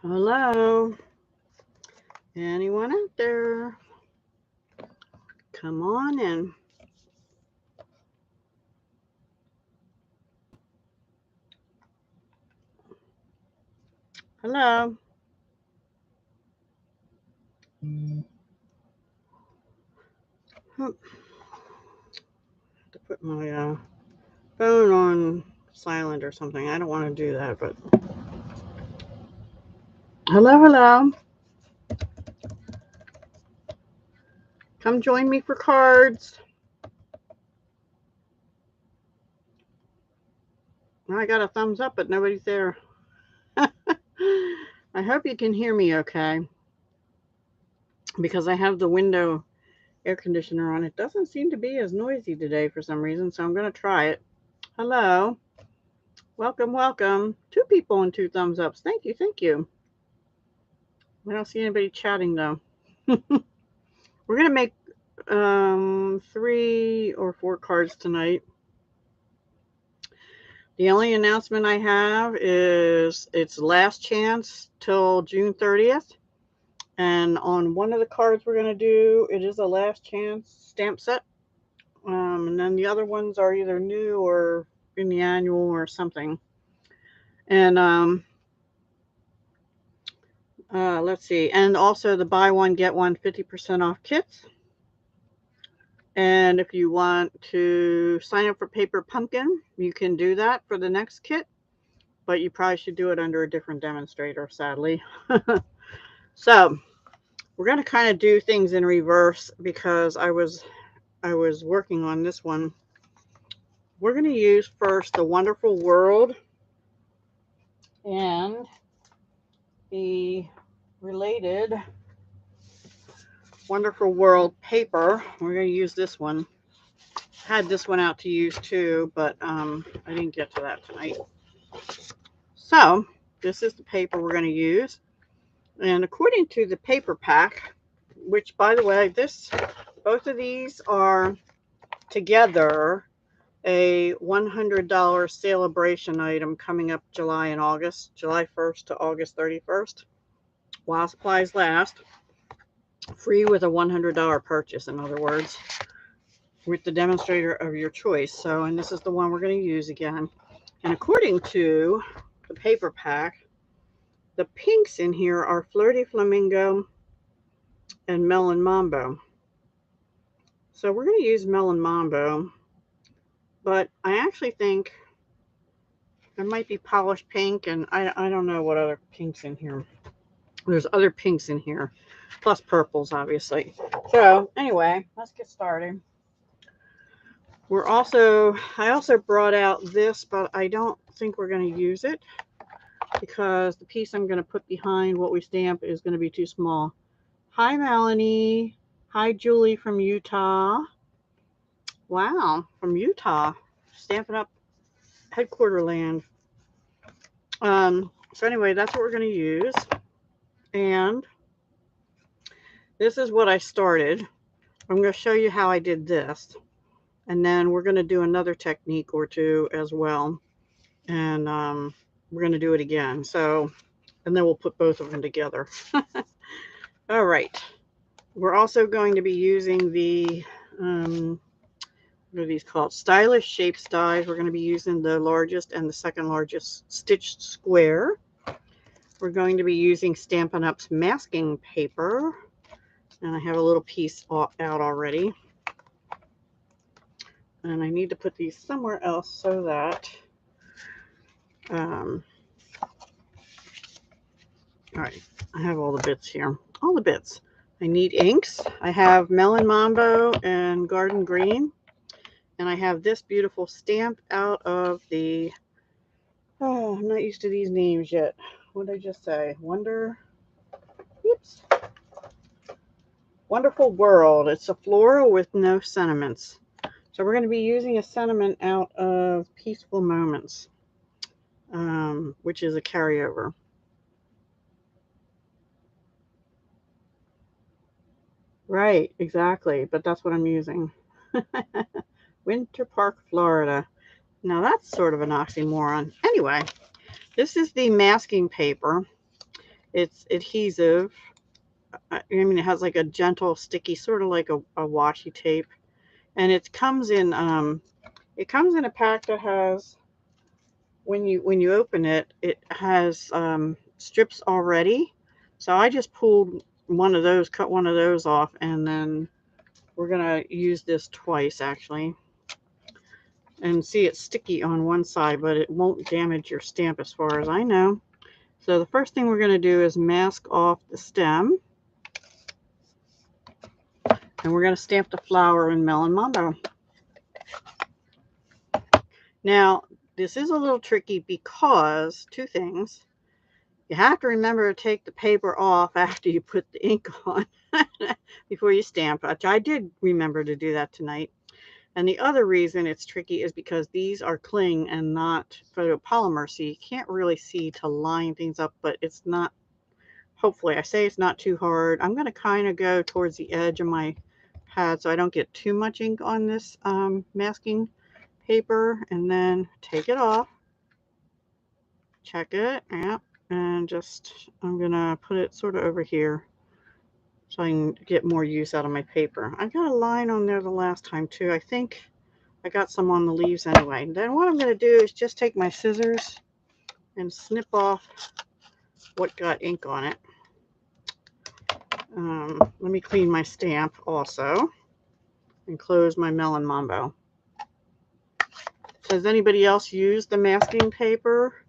Hello, anyone out there? Come on in. Hello. Oh, to put my phone on silent or something. I don't want to do that, but hello, hello. Come join me for cards. I got a thumbs up, but nobody's there. I hope you can hear me okay because I have the window air conditioner on. It doesn't seem to be as noisy today for some reason, so I'm going to try it. Hello. Welcome, welcome. Two people and two thumbs ups. Thank you, thank you. I don't see anybody chatting though. We're going to make 3 or 4 cards tonight. The only announcement I have is it's last chance till June 30th. And on one of the cards we're going to do, it is a last chance stamp set. And then the other ones are either new or in the annual or something. And let's see. And also the buy one, get one 50% off kits. And if you want to sign up for Paper Pumpkin, you can do that for the next kit, but you probably should do it under a different demonstrator, sadly. So we're going to kind of do things in reverse because I was working on this one. We're going to use first the Wonderful World and the related Wonderful World paper. We're going to use this one. Had this one out to use too, but I didn't get to that tonight. So this is the paper we're going to use, and according to the paper pack, which by the way, both of these are together a $100 celebration item coming up July and August, July 1st to August 31st, while supplies last. Free with a $100 purchase, in other words, with the demonstrator of your choice. So, and this is the one we're going to use again. And according to the paper pack, the pinks in here are Flirty Flamingo and Melon Mambo. So we're going to use Melon Mambo, but I actually think there might be Polished Pink, and I don't know what other pinks in here. There's other pinks in here, plus purples, obviously. So anyway, let's get started. I also brought out this, but I don't think we're going to use it because the piece I'm going to put behind what we stamp is going to be too small. Hi, Melanie. Hi, Julie from Utah. Wow, from Utah. Stampin' Up headquarter land. So anyway, that's what we're going to use. And this is what I started. I'm going to show you how I did this. And then we're going to do another technique or two as well. And we're going to do it again. So, and then we'll put both of them together. All right. We're also going to be using the, what are these called? Stylish Shapes dies. We're going to be using the largest and the second largest stitched square. We're going to be using Stampin' Up's masking paper. And I have a little piece out already. And I need to put these somewhere else so that, all right, I have all the bits here. All the bits. I need inks. I have Melon Mambo and Garden Green. And I have this beautiful stamp out of the, oh, I'm not used to these names yet. What did I just say? Wonderful World. It's a floral with no sentiments. So we're going to be using a sentiment out of Peaceful Moments, which is a carryover. Right, exactly. But that's what I'm using. Winter Park, Florida. Now that's sort of an oxymoron. Anyway, this is the masking paper. It's adhesive. I mean, it has like a gentle, sticky, sort of like a washi tape. And it comes in a pack that has, when you open it, it has strips already. So I just pulled one of those, cut one of those off, and then we're gonna use this twice actually. And see, it's sticky on one side, but it won't damage your stamp as far as I know. So the first thing we're gonna do is mask off the stem. And we're gonna stamp the flower in Melon Mambo. Now, this is a little tricky because two things. You have to remember to take the paper off after you put the ink on before you stamp, which I did remember to do that tonight. And the other reason it's tricky is because these are cling and not photopolymer, so you can't really see to line things up, but it's not, hopefully, I say it's not too hard. I'm going to kind of go towards the edge of my pad so I don't get too much ink on this masking paper, and then take it off, check it, yeah, and just, I'm gonna put it sort of over here so I can get more use out of my paper. I got a line on there the last time too. I think I got some on the leaves anyway. And then what I'm gonna do is just take my scissors and snip off what got ink on it. Let me clean my stamp also and close my Melon Mambo. Does anybody else use the masking paper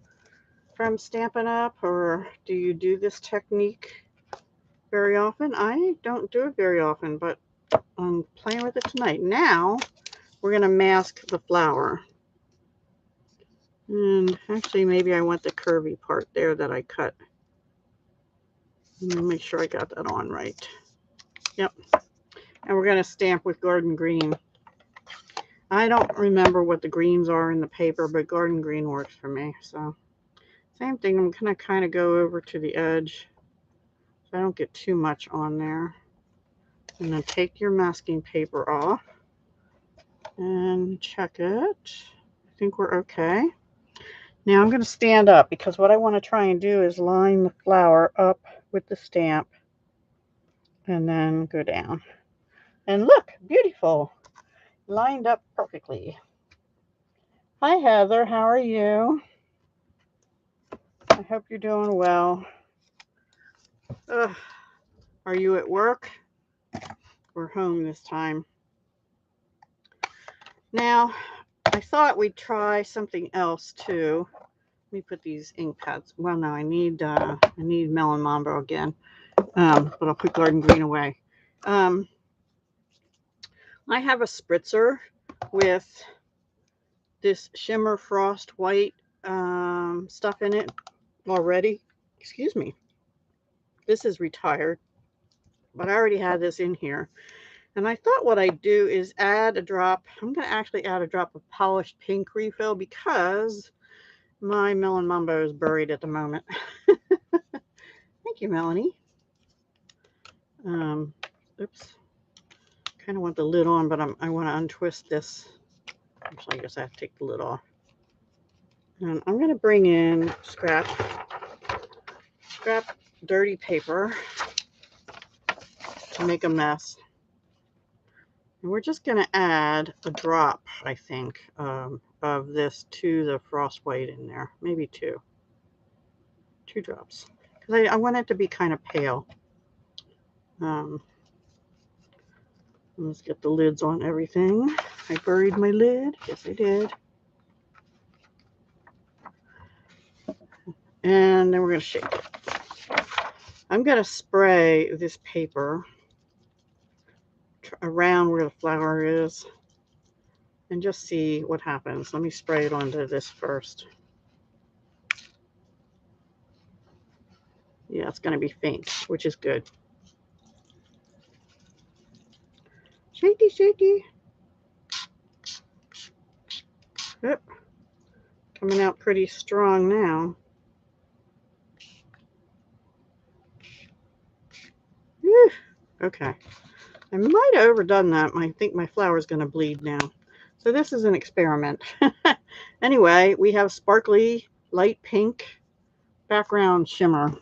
from Stampin' Up, or do you do this technique very often? I don't do it very often, but I'm playing with it tonight. Now we're going to mask the flower. And actually, maybe I want the curvy part there that I cut. Let me make sure I got that on right. Yep. And we're going to stamp with Garden Green. I don't remember what the greens are in the paper, but Garden Green works for me. So same thing, I'm going to kind of go over to the edge so I don't get too much on there. And then take your masking paper off and check it. I think we're okay. Now I'm going to stand up because what I want to try and do is line the flower up with the stamp and then go down. And look, beautiful. Lined up perfectly. Hi Heather, how are you? I hope you're doing well. Ugh. Are you at work? We're home this time. Now, I thought we'd try something else too. Let me put these ink pads. Well, no, I need Melon Mambo again, but I'll put Garden Green away. I have a spritzer with this shimmer frost white stuff in it already. Excuse me. This is retired, but I already had this in here. And I thought what I'd do is add a drop. I'm going to actually add a drop of polished pink refill because my Melon Mambo is buried at the moment. Thank you, Melanie. Oops. Kind of want the lid on, but I want to untwist this. Actually, I guess I have to take the lid off. And I'm going to bring in scrap dirty paper to make a mess. And we're just going to add a drop, I think, of this to the frost white in there. Maybe two drops. Because I want it to be kind of pale. Let's get the lids on everything. I buried my lid. Yes, I did. And then we're going to shake it. I'm going to spray this paper around where the flower is and just see what happens. Let me spray it onto this first. Yeah, it's going to be faint, which is good. Shaky, shaky. Yep. Coming out pretty strong now. Whew. Okay. I might have overdone that. I think my flower is going to bleed now. So this is an experiment. Anyway, we have sparkly light pink background shimmer.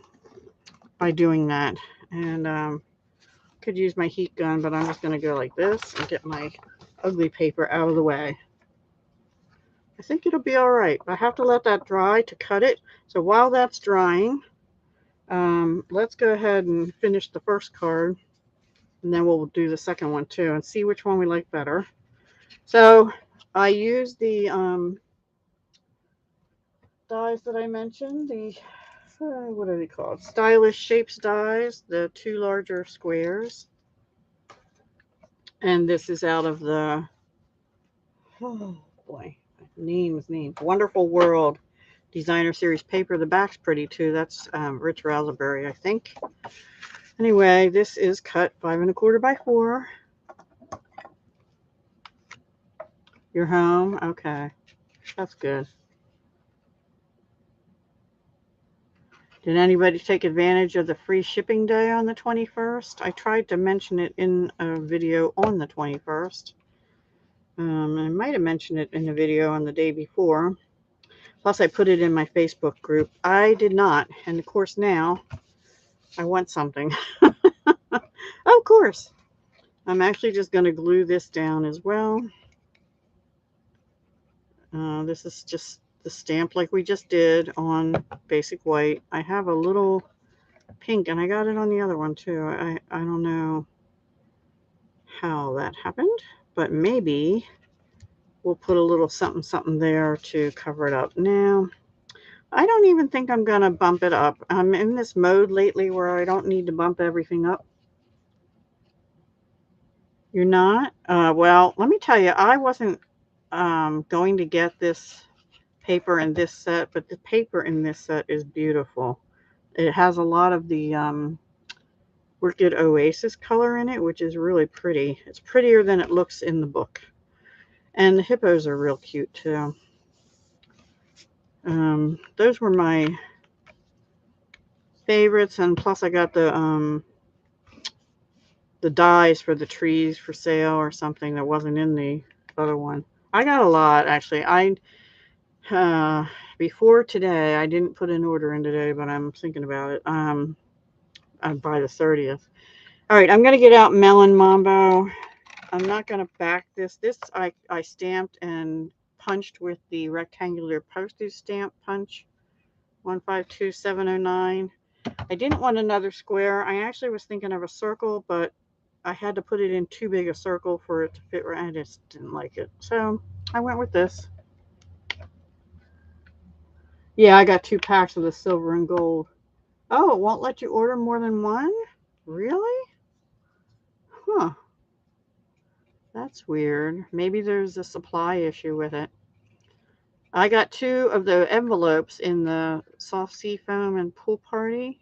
by doing that. And could use my heat gun, but I'm just going to go like this and get my ugly paper out of the way. I think it'll be all right. I have to let that dry to cut it. So while that's drying, let's go ahead and finish the first card, and then we'll do the second one too and see which one we like better. So I use the dies that I mentioned, the what are they called? Stylish Shapes dies, the 2 larger squares. And this is out of the, oh boy, name. Wonderful World Designer Series paper. The back's pretty too. That's Rich Raspberry, I think. Anyway, this is cut 5 1/4 by 4. You're home? Okay. That's good. Did anybody take advantage of the free shipping day on the 21st? I tried to mention it in a video on the 21st. I might have mentioned it in the video on the day before. Plus, I put it in my Facebook group. I did not. And of course, now I want something. Of course. I'm actually just going to glue this down as well. This is just the stamp like we just did on basic white. I have a little pink, and I got it on the other one too. I don't know how that happened, but maybe we'll put a little something something there to cover it up. Now, I don't even think I'm going to bump it up. I'm in this mode lately where I don't need to bump everything up. You're not? Well, let me tell you, I wasn't going to get this paper in this set, but the paper in this set is beautiful. It has a lot of the Wicked Oasis color in it, which is really pretty. It's prettier than it looks in the book. And the hippos are real cute too. Those were my favorites, and plus I got the dies for the trees for sale or something that wasn't in the other one. I got a lot actually. Before today, I didn't put an order in today, but I'm thinking about it. By the 30th. All right, I'm gonna get out Melon Mambo. I'm not gonna back this. This I stamped and punched with the rectangular postage stamp punch 152709. I didn't want another square. I actually was thinking of a circle, but I had to put it in too big a circle for it to fit right. I just didn't like it. So I went with this. Yeah, I got 2 packs of the silver and gold. Oh, it won't let you order more than one? Really? Huh. That's weird. Maybe there's a supply issue with it. I got 2 of the envelopes in the soft sea foam and pool party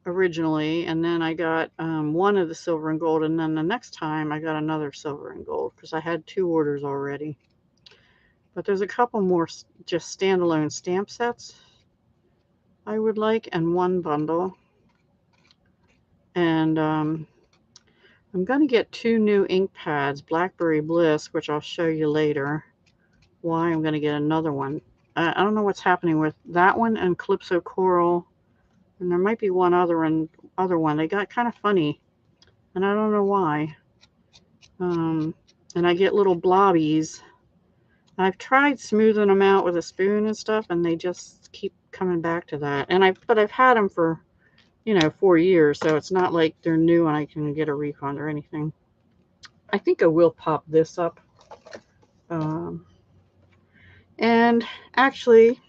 originally, and then I got 1 of the silver and gold, and then the next time I got another silver and gold because I had 2 orders already. But there's a couple more just standalone stamp sets I would like, and 1 bundle. And I'm going to get 2 new ink pads, Blackberry Bliss, which I'll show you later why I'm going to get another one. I don't know what's happening with that one and Calypso Coral, and there might be one other one. They got kind of funny, and I don't know why. And I get little blobbies. I've tried smoothing them out with a spoon and stuff, and they just keep coming back to that. But I've had them for, 4 years, so it's not like they're new and I can get a refund or anything. I think I will pop this up. And actually,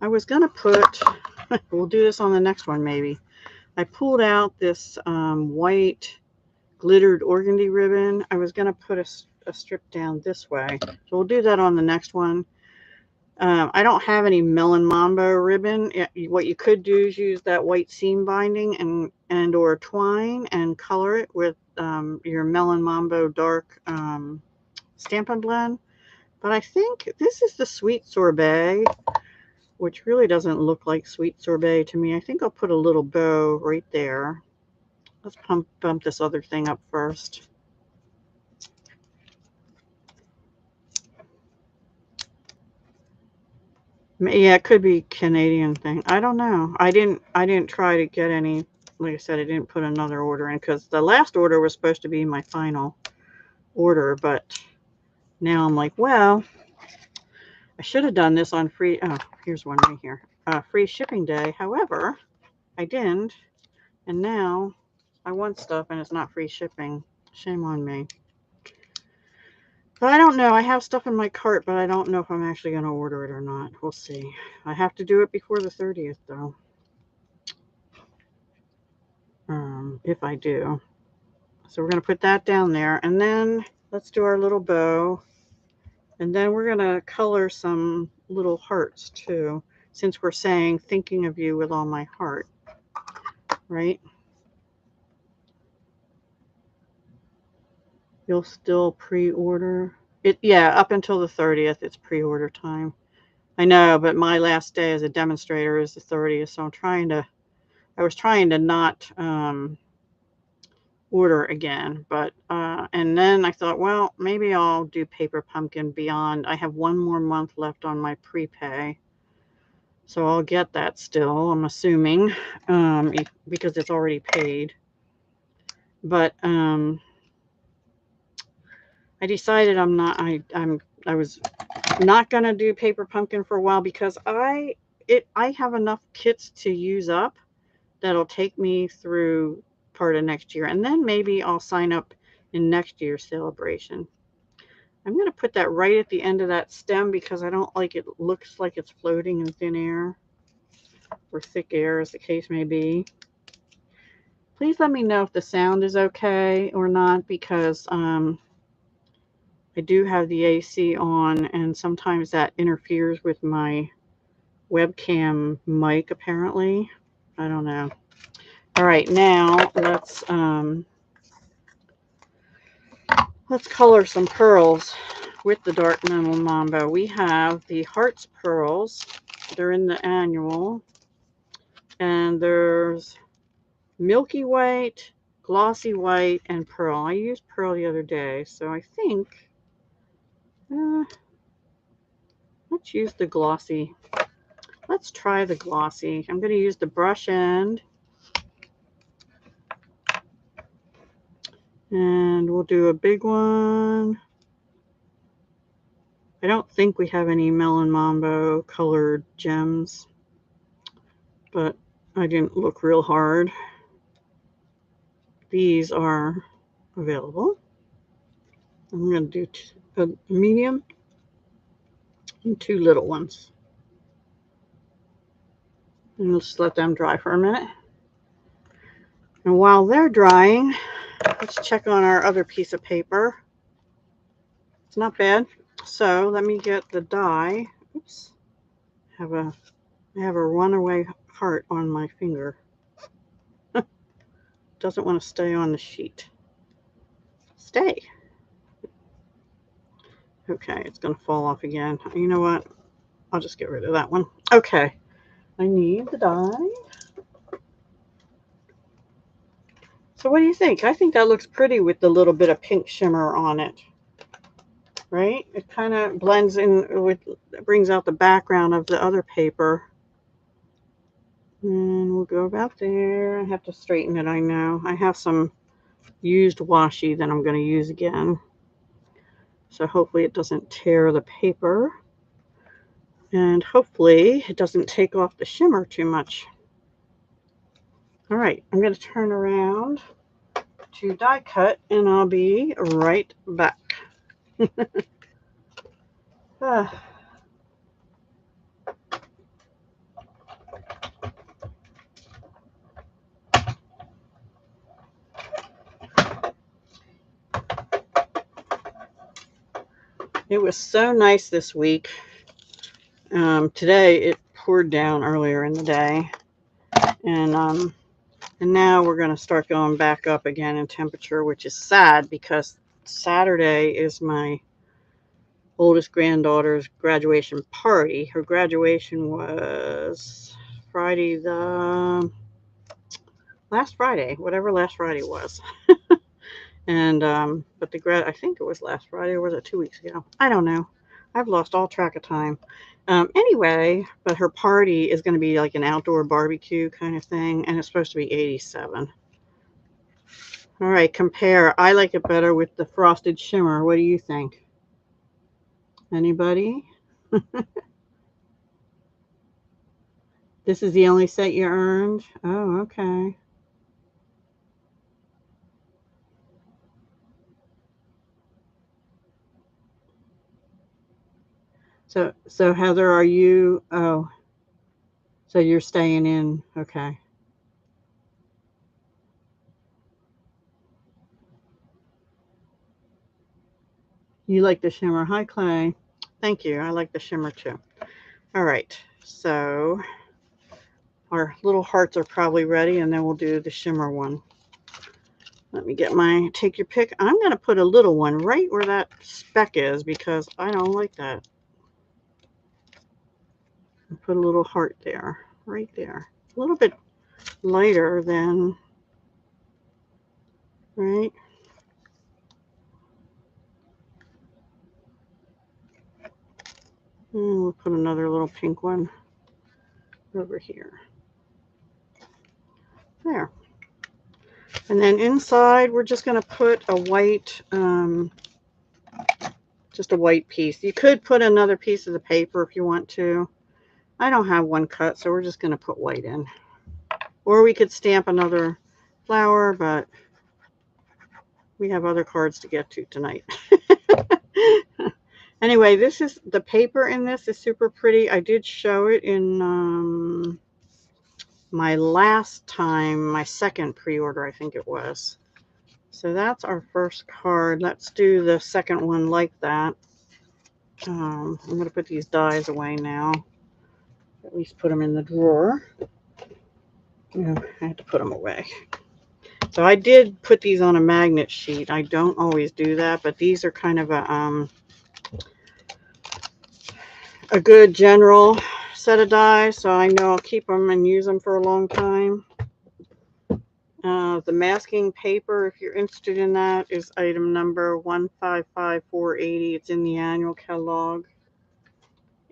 I was going to put, we'll do this on the next one maybe. I pulled out this white glittered organdy ribbon. I was going to put a strip down this way. So we'll do that on the next one. I don't have any Melon Mambo ribbon. What you could do is use that white seam binding and or twine and color it with your Melon Mambo dark Stampin' Blend. But I think this is the Sweet Sorbet, which really doesn't look like Sweet Sorbet to me. I think I'll put a little bow right there. Let's bump this other thing up first. Yeah, it could be Canadian thing. I don't know. I didn't try to get any. Like I said, I didn't put another order in because the last order was supposed to be my final order, but now I'm like, well, I should have done this on free. Oh, here's one right here. Free shipping day. However, I didn't, and now I want stuff and it's not free shipping. Shame on me. But I don't know. I have stuff in my cart, but I don't know if I'm actually going to order it or not. We'll see. I have to do it before the 30th, though. If I do. So we're going to put that down there. And then let's do our little bow. And then we're going to color some little hearts, too, since we're saying thinking of you with all my heart. Right? You'll still pre-order it. Yeah, up until the 30th, it's pre-order time. I know, but my last day as a demonstrator is the 30th, so I was trying to not order again, but and then I thought, well, maybe I'll do paper pumpkin beyond. I have one more month left on my prepay, so I'll get that still, I'm assuming, because it's already paid. But I decided I was not gonna do paper pumpkin for a while because I have enough kits to use up that'll take me through part of next year, and then maybe I'll sign up in next year's celebration. I'm going to put that right at the end of that stem because I don't like it looks like it's floating in thin air or thick air, as the case may be. Please let me know if the sound is okay or not, because I do have the AC on and sometimes that interferes with my webcam mic, apparently. I don't know. All right, now let's color some pearls with the dark metal mambo. We have the Hearts pearls. They're in the annual. And there's milky white, glossy white, and pearl. I used pearl the other day, so I think let's use the glossy. Let's try the glossy. I'm going to use the brush end. And we'll do a big one. I don't think we have any melon mambo colored gems, but I didn't look real hard. These are available. I'm going to do a medium and two little ones. And we'll just let them dry for a minute. And while they're drying, let's check on our other piece of paper. It's not bad. So let me get the die. Oops. I have a runaway heart on my finger. Doesn't want to stay on the sheet. Stay. Okay, it's going to fall off again. You know what? I'll just get rid of that one. Okay. I need the die. So what do you think? I think that looks pretty with the little bit of pink shimmer on it. Right? It kind of blends in with, brings out the background of the other paper. And we'll go about there. I have to straighten it, I know. I have some used washi that I'm going to use again. So hopefully it doesn't tear the paper. And hopefully it doesn't take off the shimmer too much. All right, I'm going to turn around to die cut and I'll be right back. It was so nice this week. Today it poured down earlier in the day, and now we're going to start going back up again in temperature, which is sad because Saturday is my oldest granddaughter's graduation party. Her graduation was Friday, last Friday, whatever last Friday was. And but I think it was last Friday, or was it 2 weeks ago? I don't know. I've lost all track of time. Anyway, but her party is going to be like an outdoor barbecue kind of thing, and it's supposed to be 87. All right, compare. I like it better with the frosted shimmer. What do you think? Anybody? This is the only set you earned? Oh, okay. So Heather, are you, oh, so you're staying in, okay. You like the shimmer. Hi, Clay. Thank you. I like the shimmer too. All right, so our little hearts are probably ready, and then we'll do the shimmer one. Let me get my, take your pick. I'm going to put a little one right where that speck is because I don't like that. Put a little heart there, right there. A little bit lighter than, right? And we'll put another little pink one over here. There. And then inside, we're just going to put a white, just a white piece. You could put another piece of the paper if you want to. I don't have one cut, so we're just going to put white in. Or we could stamp another flower, but we have other cards to get to tonight. Anyway, this is the paper in this is super pretty. I did show it in my last time, my second pre-order, I think it was. So that's our first card. Let's do the second one like that. I'm going to put these dies away now. At least put them in the drawer. Oh, I had to put them away. So I did put these on a magnet sheet. I don't always do that, but these are kind of a good general set of dies, so I know I'll keep them and use them for a long time. The masking paper, if you're interested in that, is item number 155480. It's in the annual catalog.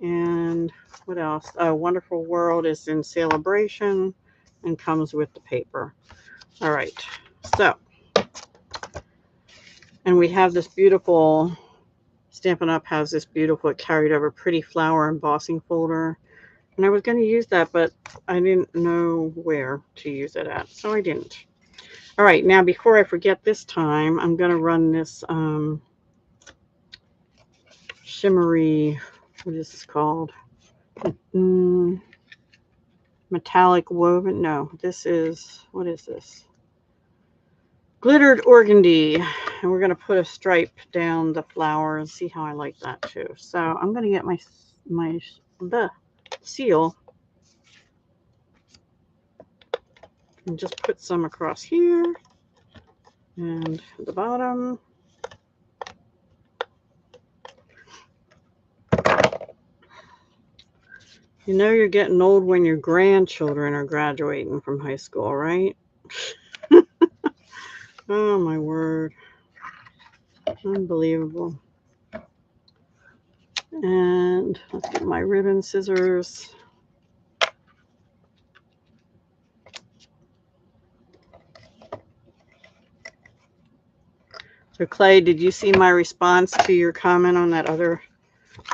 And what else? Wonderful World is in Celebration and comes with the paper. All right, so, and we have this beautiful, Stampin' Up! Has this beautiful carried over pretty flower embossing folder. And I was going to use that, but I didn't know where to use it at, so I didn't. All right, now before I forget this time, I'm going to run this shimmery, what is this called? Metallic woven. No, this is, what is this? Glittered organdy. And we're going to put a stripe down the flower and see how I like that too. So I'm going to get my seal and just put some across here and the bottom. You know you're getting old when your grandchildren are graduating from high school, right? Oh my word. Unbelievable. And let's get my ribbon scissors. So Clay, did you see my response to your comment on that other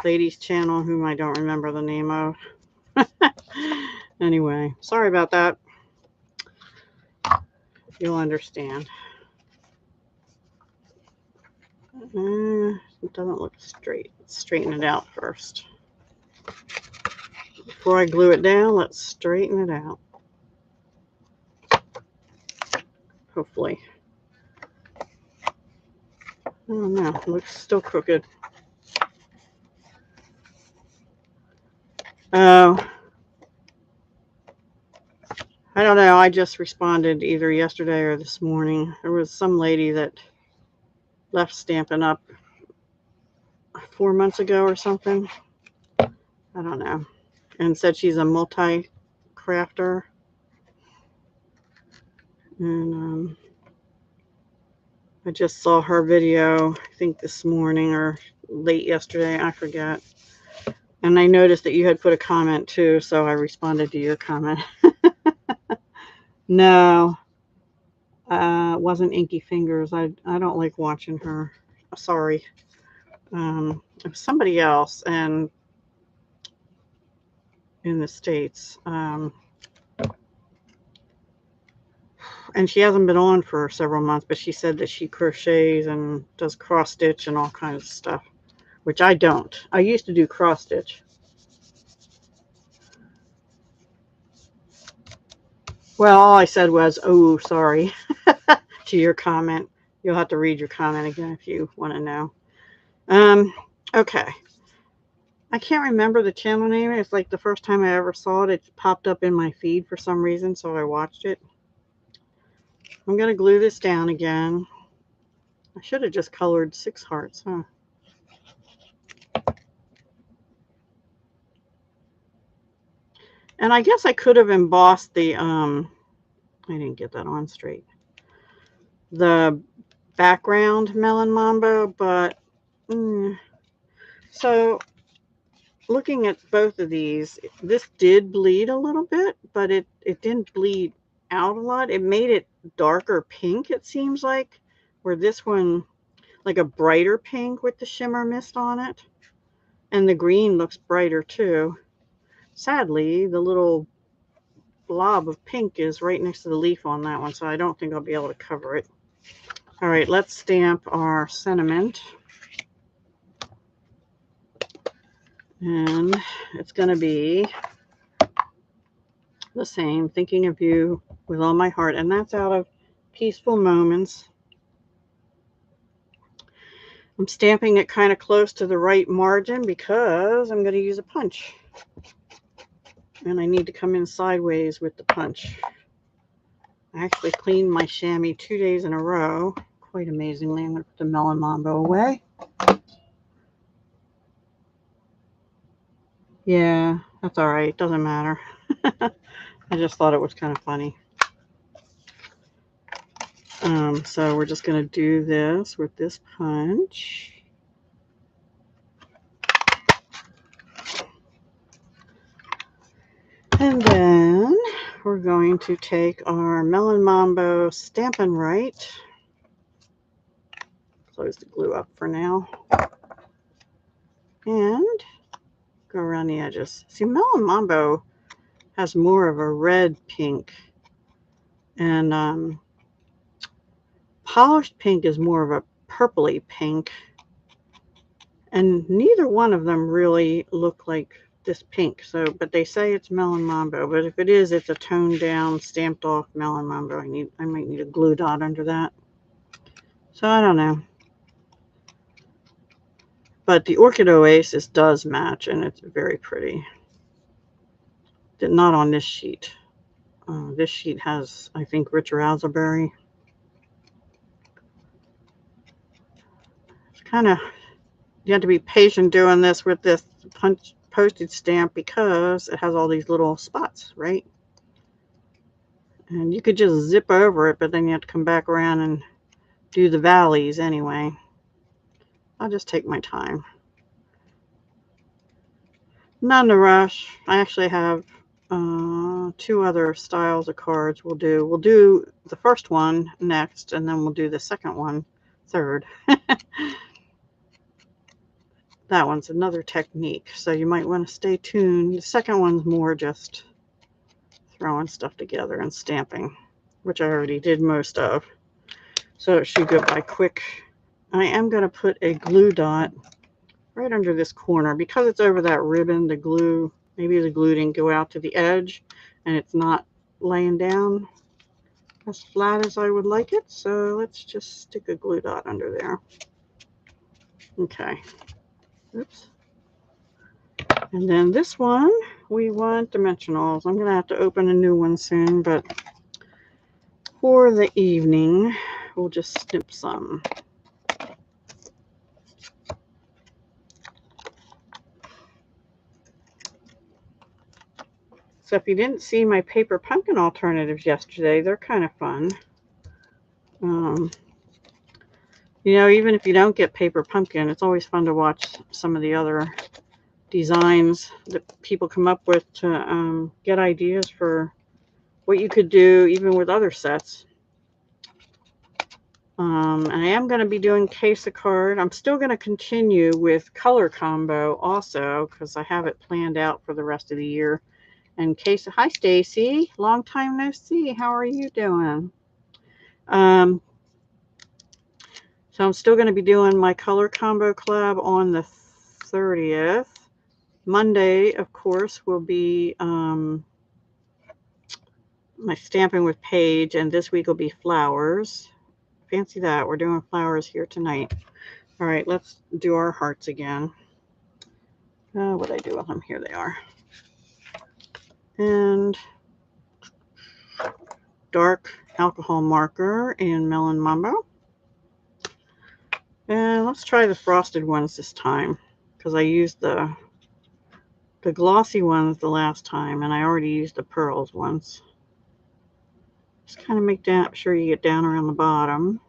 lady's channel whom I don't remember the name of? Anyway, sorry about that. You'll understand. It doesn't look straight. Let's straighten it out first. Before I glue it down, let's straighten it out. Hopefully. I don't know. It looks still crooked. Oh. I don't know. I just responded either yesterday or this morning. There was some lady that left Stampin' Up! 4 months ago or something. I don't know. And said she's a multi-crafter. And I just saw her video, I think this morning or late yesterday. I forget. And I noticed that you had put a comment too, so I responded to your comment. No, it wasn't Inky Fingers. I don't like watching her. Sorry. It was somebody else and in the States. And she hasn't been on for several months, but she said that she crochets and does cross stitch and all kinds of stuff, which I don't. I used to do cross stitch. Well, all I said was, oh, sorry, to your comment. You'll have to read your comment again if you want to know. Okay. I can't remember the channel name. It's like the first time I ever saw it, it popped up in my feed for some reason, so I watched it. I'm going to glue this down again. I should have just colored 6 hearts, huh? And I guess I could have embossed the, I didn't get that on straight. The background Melon Mambo, but, so looking at both of these, this did bleed a little bit, but it didn't bleed out a lot. It made it darker pink, it seems like, where this one, like a brighter pink with the shimmer mist on it. And the green looks brighter too. Sadly, the little blob of pink is right next to the leaf on that one, so I don't think I'll be able to cover it. All right, let's stamp our sentiment. And it's going to be the same, thinking of you with all my heart. And that's out of Peaceful Moments. I'm stamping it kind of close to the right margin because I'm going to use a punch. And I need to come in sideways with the punch. I actually cleaned my chamois 2 days in a row. Quite amazingly. I'm going to put the Melon Mambo away. Yeah, that's all right. Doesn't matter. I just thought it was kind of funny. So we're just going to do this with this punch. And then we're going to take our Melon Mambo Stampin' Right. Close the glue up for now. And go around the edges. See, Melon Mambo has more of a red pink. And Polished Pink is more of a purpley pink. And neither one of them really look like this pink. So, but they say it's Melon Mambo. But if it is, it's a toned down, stamped off Melon Mambo. I might need a glue dot under that. So I don't know. But the Orchid Oasis does match, and it's very pretty. Not on this sheet. This sheet has, I think, Rich Raspberry. It's kind of, you have to be patient doing this with this postage stamp because it has all these little spots, right? And you could just zip over it, but then you have to come back around and do the valleys anyway. I'll just take my time. Not in a rush. I actually have 2 other styles of cards we'll do the first one next, and then we'll do the second one third. That one's another technique, so you might want to stay tuned. The second one's more just throwing stuff together and stamping, which I already did most of. So it should go by quick. I am going to put a glue dot right under this corner because it's over that ribbon. The glue, maybe the glue didn't go out to the edge and it's not laying down as flat as I would like it. So let's just stick a glue dot under there. Okay. Oops. And then this one, we want dimensionals. I'm going to have to open a new one soon, but for the evening, we'll just snip some. So if you didn't see my paper pumpkin alternatives yesterday, they're kind of fun. You know, even if you don't get paper pumpkin, it's always fun to watch some of the other designs that people come up with to get ideas for what you could do even with other sets. And I am going to be doing case a card. I'm still going to continue with color combo also because I have it planned out for the rest of the year. And case, hi Stacy, long time no see. How are you doing? So I'm still going to be doing my color combo collab on the 30th. Monday, of course, will be my Stampin' with Paige, and this week will be flowers. Fancy that. We're doing flowers here tonight. All right, let's do our hearts again. What did I do with them? Here they are. And dark alcohol marker in Melon Mambo. And let's try the frosted ones this time because I used the glossy ones the last time, and I already used the pearls once. Just kind of make sure you get down around the bottom.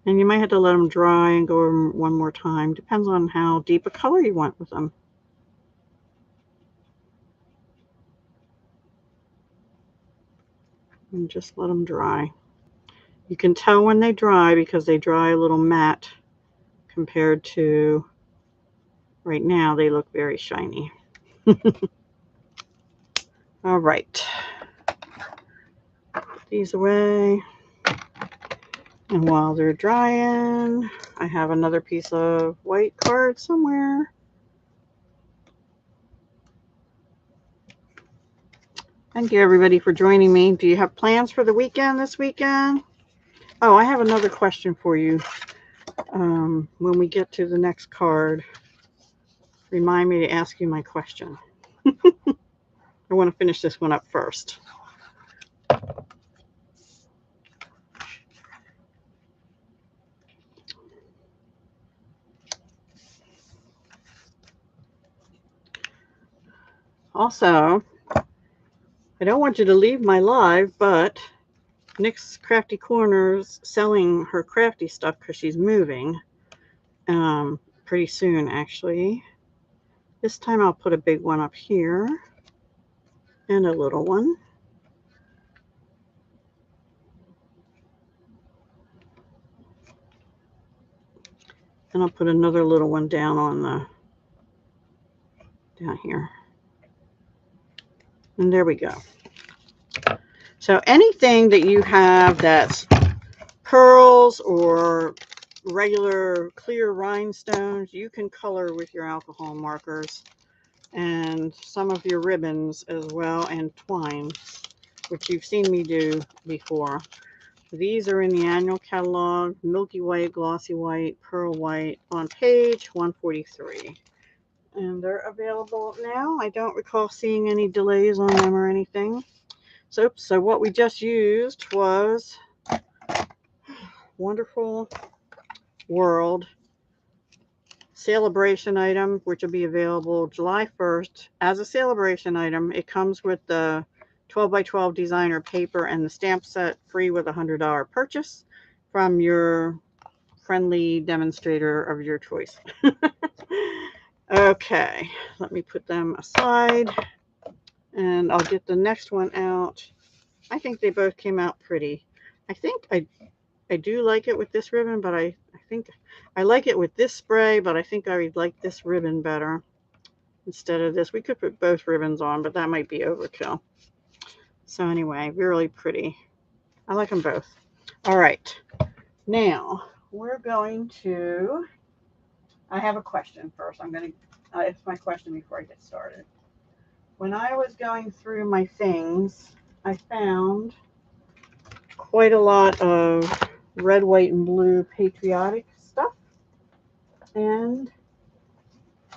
And you might have to let them dry and go over them one more time. Depends on how deep a color you want with them. And just let them dry. You can tell when they dry because they dry a little matte compared to right now. They look very shiny. All right. Put these away. And while they're drying, I have another piece of white card somewhere. Thank you, everybody, for joining me. Do you have plans for the weekend this weekend? Oh, I have another question for you. When we get to the next card, remind me to ask you my question. I want to finish this one up first. Also, I don't want you to leave my live, but Nick's Crafty Corner's selling her crafty stuff because she's moving pretty soon, actually. This time I'll put a big one up here and a little one. And I'll put another little one down on down here. And there we go. So anything that you have that's pearls or regular clear rhinestones, you can color with your alcohol markers and some of your ribbons as well, and twine, which you've seen me do before. These are in the annual catalog, milky white, glossy white, pearl white, on page 143. And they're available now. I don't recall seeing any delays on them or anything. So what we just used was Wonderful World celebration item, which will be available July 1st as a celebration item. It comes with the 12x12 designer paper and the stamp set, free with a $100 purchase from your friendly demonstrator of your choice. Okay, let me put them aside and I'll get the next one out. I think they both came out pretty. I think I do like it with this ribbon, but I think I like it with this spray, but I think I would like this ribbon better instead of this. We could put both ribbons on, but that might be overkill. So anyway, really pretty. I like them both. All right, now we're going to, I have a question first. I'm going to, it's my question before I get started. When I was going through my things, I found quite a lot of red, white, and blue patriotic stuff. And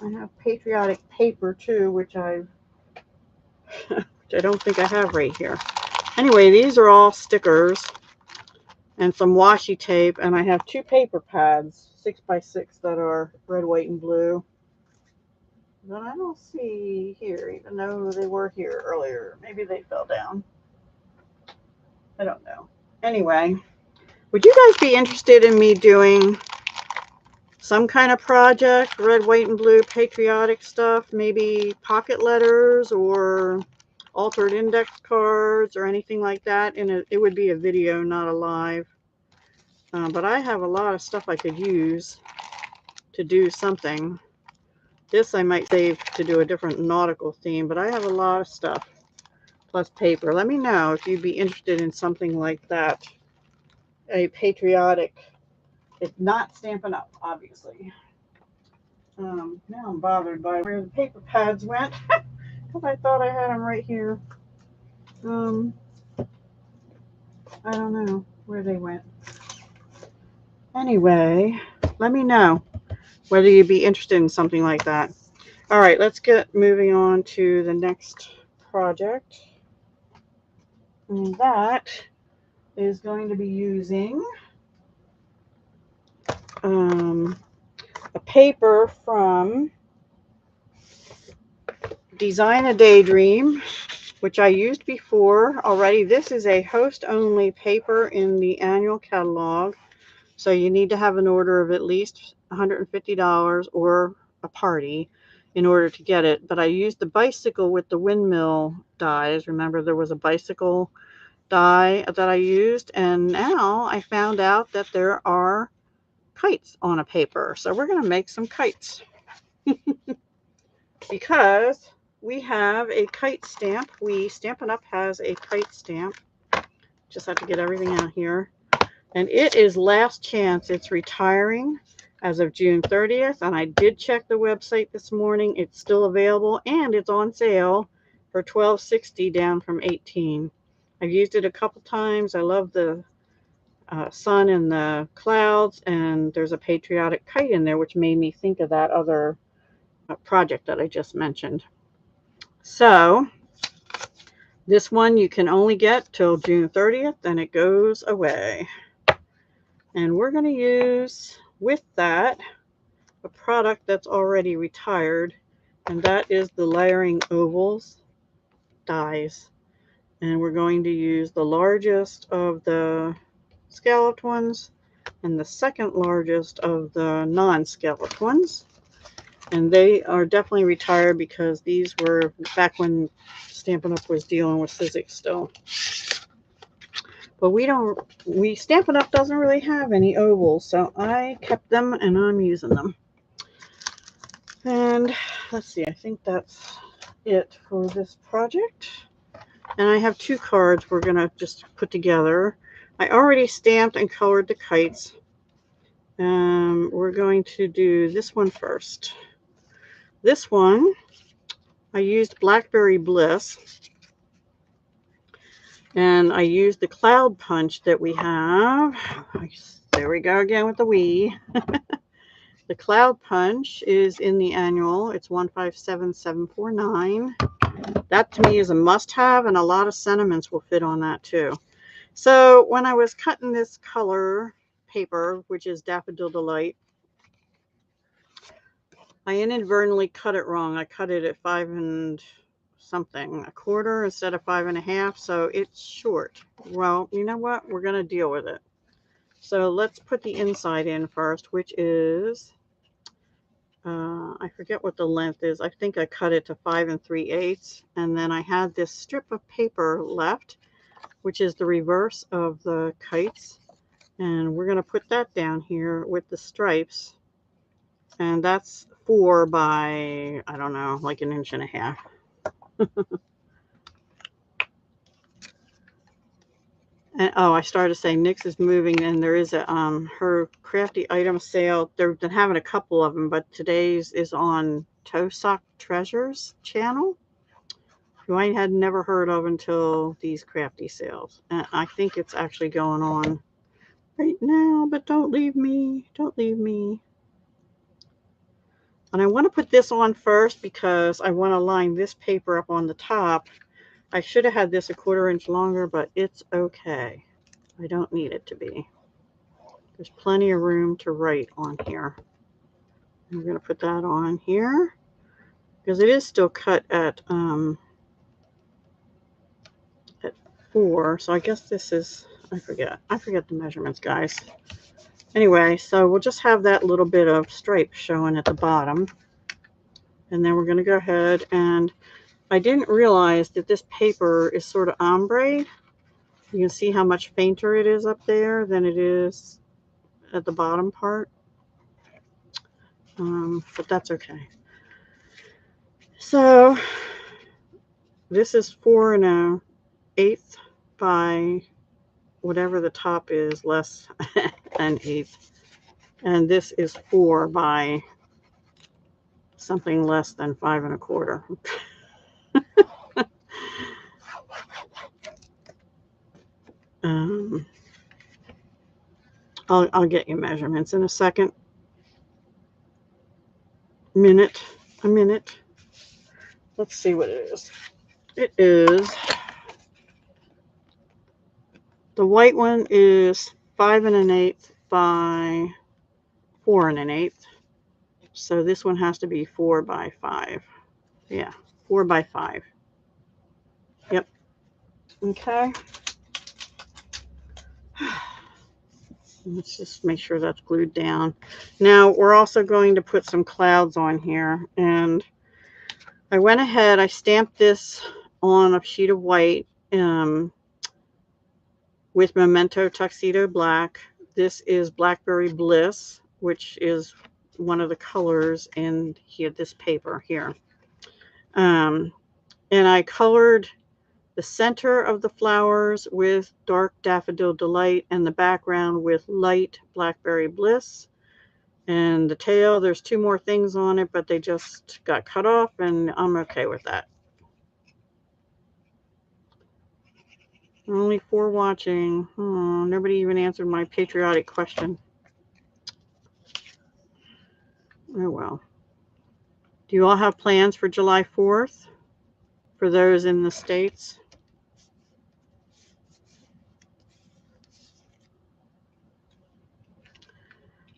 I have patriotic paper too, which I don't think I have right here. Anyway, these are all stickers and some washi tape, and I have two paper pads, 6x6, that are red, white, and blue that I don't see here, even though they were here earlier. Maybe they fell down. I don't know. Anyway, Would you guys be interested in me doing some kind of project, red, white, and blue patriotic stuff, maybe pocket letters or altered index cards or anything like that? And it would be a video, not a live. But I have a lot of stuff I could use to do something. This I might save to do a different nautical theme, but I have a lot of stuff plus paper. Let me know if you'd be interested in something like that. A patriotic, it's not Stampin' Up, obviously. Now I'm bothered by where the paper pads went because I thought I had them right here. I don't know where they went. Anyway, let me know whether you'd be interested in something like that. All right, let's get moving on to the next project. And that is going to be using a paper from Design a Daydream, which I used before already. This is a host-only paper in the annual catalog, so you need to have an order of at least $150 or a party in order to get it. But I used the bicycle with the windmill dies. Remember, there was a bicycle die that I used, and now I found out that there are kites on a paper. So we're going to make some kites because we have a kite stamp. Stampin' Up has a kite stamp. Just have to get everything out here. And it is last chance. It's retiring as of June 30th. And I did check the website this morning. It's still available and it's on sale for $12.60 down from $18. I've used it a couple times. I love the sun and the clouds, and there's a patriotic kite in there, which made me think of that other project that I just mentioned. So this one you can only get till June 30th, then it goes away. And we're going to use with that a product that's already retired, and that is the Layering Ovals dies. And we're going to use the largest of the scalloped ones and the second largest of the non-scalloped ones. And they are definitely retired because these were back when Stampin' Up was dealing with Sizzix still. But Stampin' Up doesn't really have any ovals, so I kept them and I'm using them. And let's see, I think that's it for this project. And I have two cards we're going to just put together. I already stamped and colored the kites. We're going to do this one first. This one, I used Blackberry Bliss. And I used the Cloud Punch that we have. There we go again with the we. The Cloud Punch is in the annual. It's 157749. That to me is a must-have, and a lot of sentiments will fit on that too. So when I was cutting this color paper, which is Daffodil Delight, I inadvertently cut it wrong. I cut it at 5 and something, a quarter instead of 5 1/2, so it's short. Well, you know what? We're going to deal with it. So let's put the inside in first, which is, I forget what the length is. I think I cut it to 5 3/8, and then I had this strip of paper left, which is the reverse of the kites, and we're going to put that down here with the stripes, and that's 4 by, I don't know, like 1.5 inches. And I started saying Nyx is moving, and there is a her crafty item sale. They've been having a couple of them, but today's is on Toe Sock Treasures channel, who I had never heard of until these crafty sales. And I think it's actually going on right now, but don't leave me. Don't leave me. And I want to put this on first because I want to line this paper up on the top. I should have had this a 1/4 inch longer, but it's okay. I don't need it to be. There's plenty of room to write on here. I'm going to put that on here because it is still cut at 4. So I guess this is I forget the measurements, guys. Anyway, so we'll just have that little bit of stripe showing at the bottom. And then we're going to go ahead, and I didn't realize that this paper is sort of ombre. You can see how much fainter it is up there than it is at the bottom part. But that's okay. So this is 4 1/8 by whatever the top is, less an eighth. And this is 4 by something less than 5 1/4. I'll get you measurements in a second. A minute. Let's see what it is. It is, the white one is 5 1/8 by 4 1/8. So this one has to be 4 by 5. Yeah, 4 by 5. Yep. Okay. Let's just make sure that's glued down. Now we're also going to put some clouds on here, and I went ahead, I stamped this on a sheet of white with Memento Tuxedo Black. This is Blackberry Bliss, which is one of the colors in here, this paper here. And I colored the center of the flowers with dark Daffodil Delight and the background with light Blackberry Bliss. And the tail, there's 2 more things on it, but they just got cut off, and I'm okay with that. Only 4 watching. Oh, nobody even answered my patriotic question. Oh well. Do you all have plans for July 4th? For those in the States?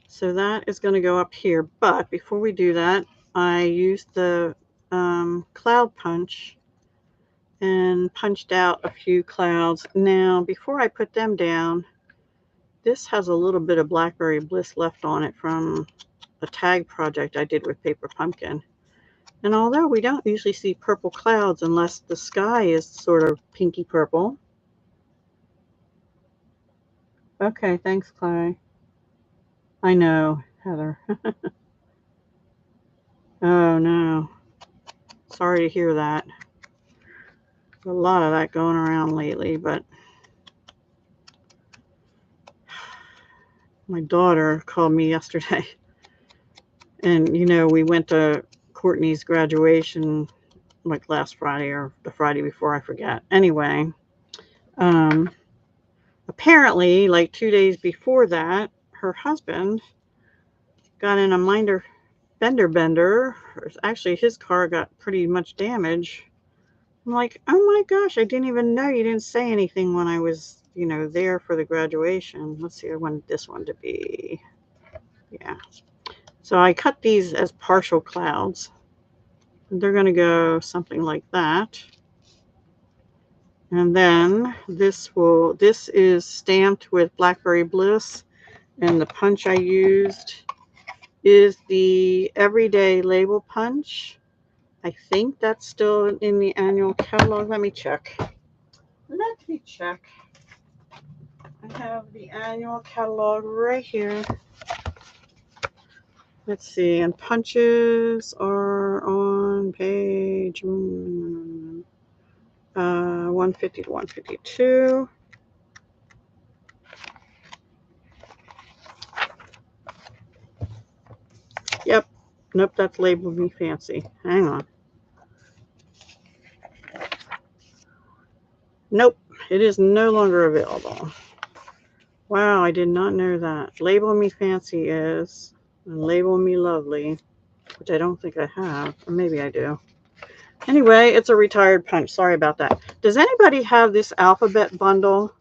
So that is going to go up here. But before we do that, I used the cloud punch and punched out a few clouds. Now, before I put them down, this has a little bit of Blackberry Bliss left on it from a tag project I did with Paper Pumpkin. And although we don't usually see purple clouds unless the sky is sort of pinky purple. Okay, thanks, Clay. I know, Heather. Oh, no. Sorry to hear that. A lot of that going around lately, but my daughter called me yesterday. And, you know, we went to Courtney's graduation like last Friday or the Friday before, I forget. Anyway, apparently, like 2 days before that, her husband got in a minor fender bender. Actually, his car got pretty much damaged. I'm like, oh my gosh, I didn't even know. You didn't say anything when I was, you know, there for the graduation. Let's see, I want this one to be, yeah. So I cut these as partial clouds. They're going to go something like that. And then this is stamped with Blackberry Bliss, and the punch I used is the Everyday Label Punch. I think that's still in the annual catalog. Let me check. I have the annual catalog right here. Let's see, and punches are on page 150 to 152. Yep. Nope, that's labeled me fancy. Hang on. Nope, it is no longer available. Wow, I did not know that. Label Me Fancy is, and Label Me Lovely, which I don't think I have, or maybe I do. Anyway, it's a retired punch. Sorry about that. Does anybody have this alphabet bundle?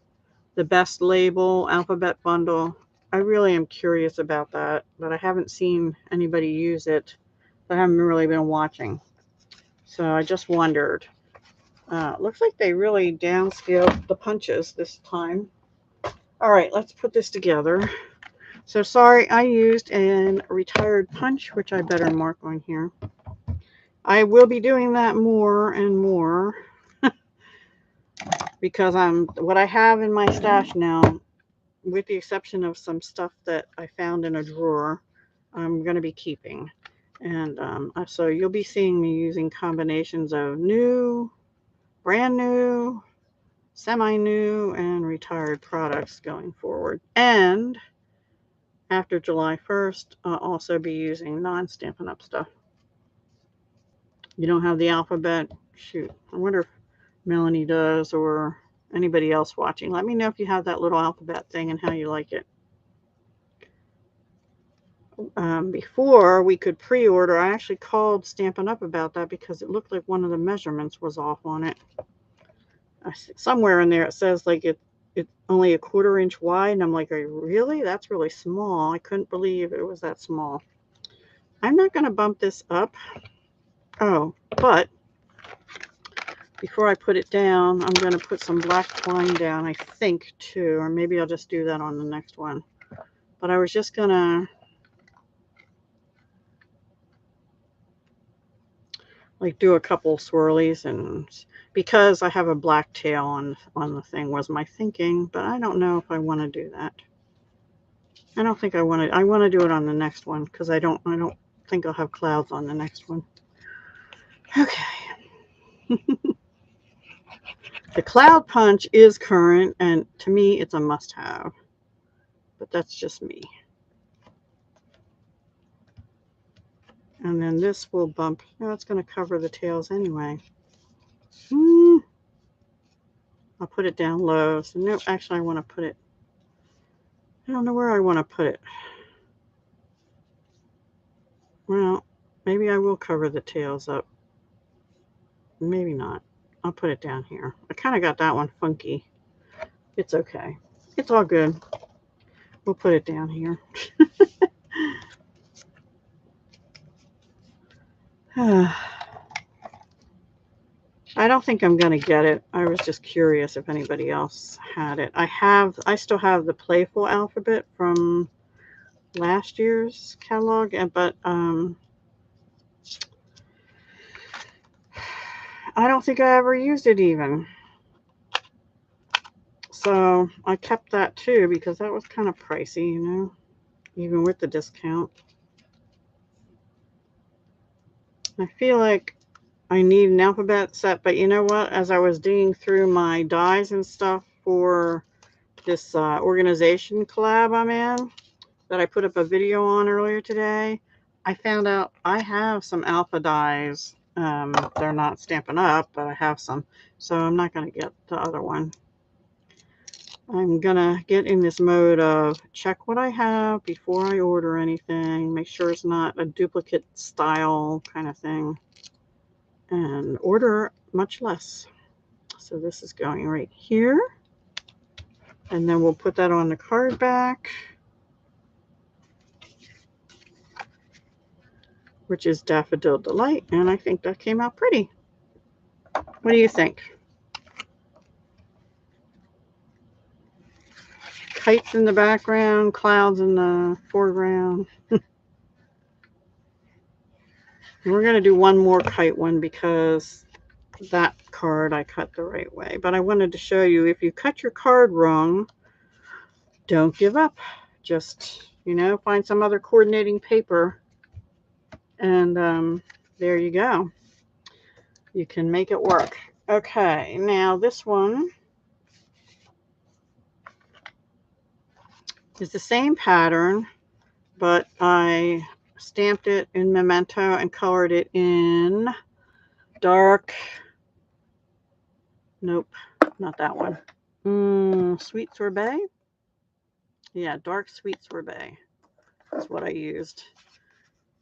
The Best Label alphabet bundle? I really am curious about that, but I haven't seen anybody use it. I haven't really been watching. So I just wondered. Looks like they really downscaled the punches this time. All right, let's put this together. So sorry, I used a retired punch, which I better mark on here. I will be doing that more and more because what I have in my stash now, with the exception of some stuff that I found in a drawer, I'm going to be keeping. And so you'll be seeing me using combinations of new, brand new, semi-new, and retired products going forward. And after July 1st, I'll also be using non-Stampin' Up! Stuff. You don't have the alphabet? Shoot, I wonder if Melanie does or anybody else watching. Let me know if you have that little alphabet thing and how you like it. Before we could pre-order, I actually called Stampin' Up! About that because it looked like one of the measurements was off on it. Somewhere in there it says like it's only a 1/4 inch wide, and I'm like, are you really? That's really small. I couldn't believe it was that small. I'm not going to bump this up. Oh, but before I put it down, I'm going to put some black twine down, I think, too. Or maybe I'll just do that on the next one. But I was just going to like do a couple swirlies, and because I have a black tail on the thing was my thinking, but I don't know if I want to do that. I don't think I want to. I want to do it on the next one because I don't think I'll have clouds on the next one. Okay. The cloud punch is current, and to me it's a must-have. But that's just me. And then this will bump. No, it's going to cover the tails anyway. I'll put it down low. So no, actually I want to put it. I don't know where I want to put it. Well, maybe I will cover the tails up. Maybe not. I'll put it down here. I kind of got that one funky. It's okay. It's all good. We'll put it down here. I don't think I'm going to get it. I was just curious if anybody else had it. I still have the Playful alphabet from last year's catalog, but I don't think I ever used it even. So I kept that too because that was kind of pricey, you know, even with the discount. I feel like I need an alphabet set, but you know what? As I was digging through my dies and stuff for this organization collab I'm in, that I put up a video on earlier today, I found out I have some alpha dies. They're not Stampin' Up, but I have some. So I'm not going to get the other one. I'm going to get in this mode of check what I have before I order anything. Make sure it's not a duplicate style kind of thing. And order much less. So this is going right here. And then we'll put that on the card back, which is Daffodil Delight. And I think that came out pretty. What do you think? Kites in the background, clouds in the foreground. We're going to do one more kite one because that card I cut the right way. But I wanted to show you, if you cut your card wrong, don't give up. Just, you know, find some other coordinating paper. And there you go. You can make it work. Okay, now this one is the same pattern, but I stamped it in Memento and colored it in dark. Nope, not that one. Sweet Sorbet. Yeah, dark sweet sorbet. That's what I used.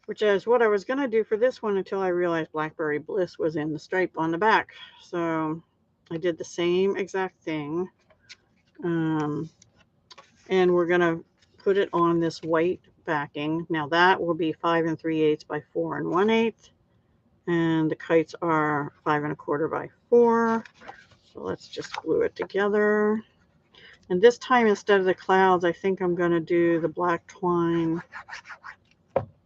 Which is what I was going to do for this one until I realized Blackberry Bliss was in the stripe on the back. So I did the same exact thing. And we're going to put it on this white backing. Now that will be 5 3/8 by 4 1/8. And the kites are 5 1/4 by 4. So let's just glue it together. And this time, instead of the clouds, I think I'm going to do the black twine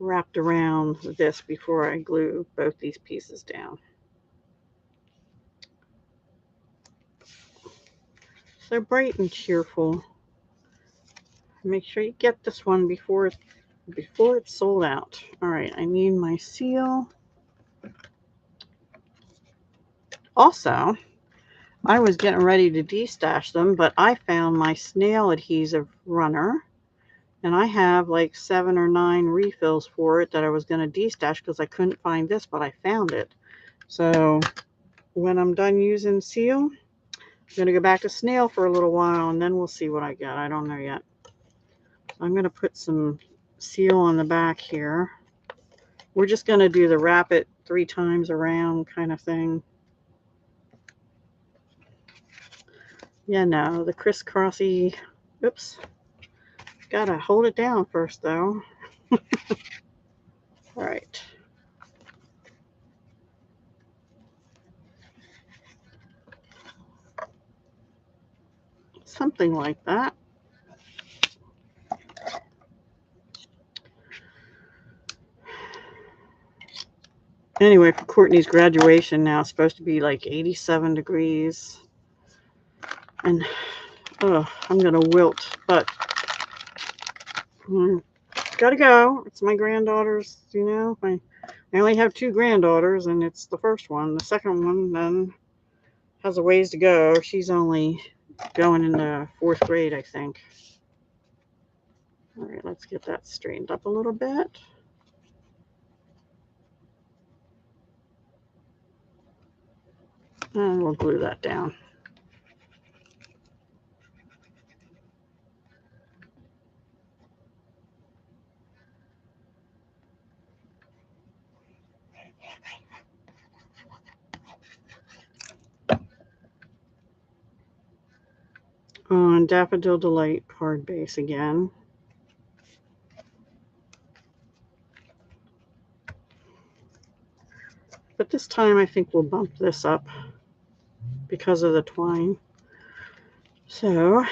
wrapped around this before I glue both these pieces down. So bright and cheerful. Make sure you get this one before it's sold out. All right, I need my seal. Also, I was getting ready to destash them, but I found my snail adhesive runner, and I have like 7 or 9 refills for it that I was going to destash because I couldn't find this, but I found it. So when I'm done using seal, I'm going to go back to snail for a little while, and then we'll see what I get. I don't know yet. I'm going to put some seal on the back here. We're just going to do the wrap it 3 times around kind of thing. Yeah, no, the crisscrossy, oops, gotta hold it down first though. All right. Something like that. Anyway, for Courtney's graduation now, it's supposed to be like 87 degrees. And, I'm gonna wilt, but gotta go. It's my granddaughter's, you know. I only have 2 granddaughters, and it's the first one. The second one then has a ways to go. She's only going into 4th grade, I think. All right, let's get that straightened up a little bit. And we'll glue that down. On Daffodil Delight card base again. But this time I think we'll bump this up because of the twine. So,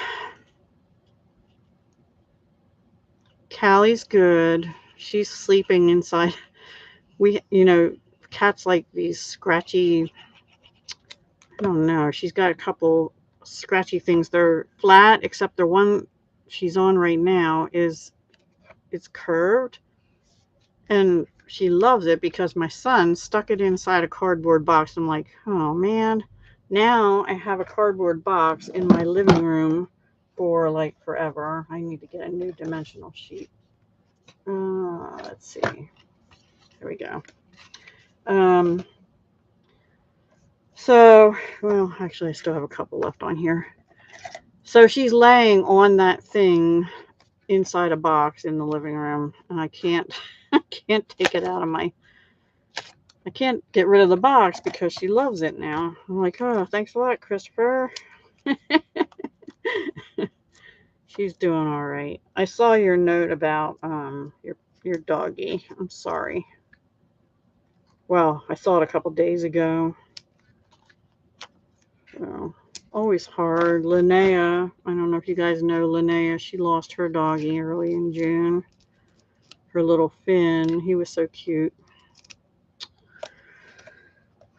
Callie's good. She's sleeping inside. Cats like these scratchy, I don't know. She's got a couple scratchy things. They're flat, except the one she's on right now it's curved. And she loves it because my son stuck it inside a cardboard box. I'm like, oh man, now I have a cardboard box in my living room for like forever. I need to get a new dimensional sheet. Let's see. There we go. Well, actually, I still have a couple left on here. So she's laying on that thing inside a box in the living room, and I can't take it out of I can't get rid of the box because she loves it now. I'm like, oh, thanks a lot, Christopher. She's doing all right. I saw your note about your doggy. I'm sorry. Well, I saw it a couple days ago. So, always hard. Linnea, I don't know if you guys know Linnea. She lost her doggy early in June. Her little Finn. He was so cute.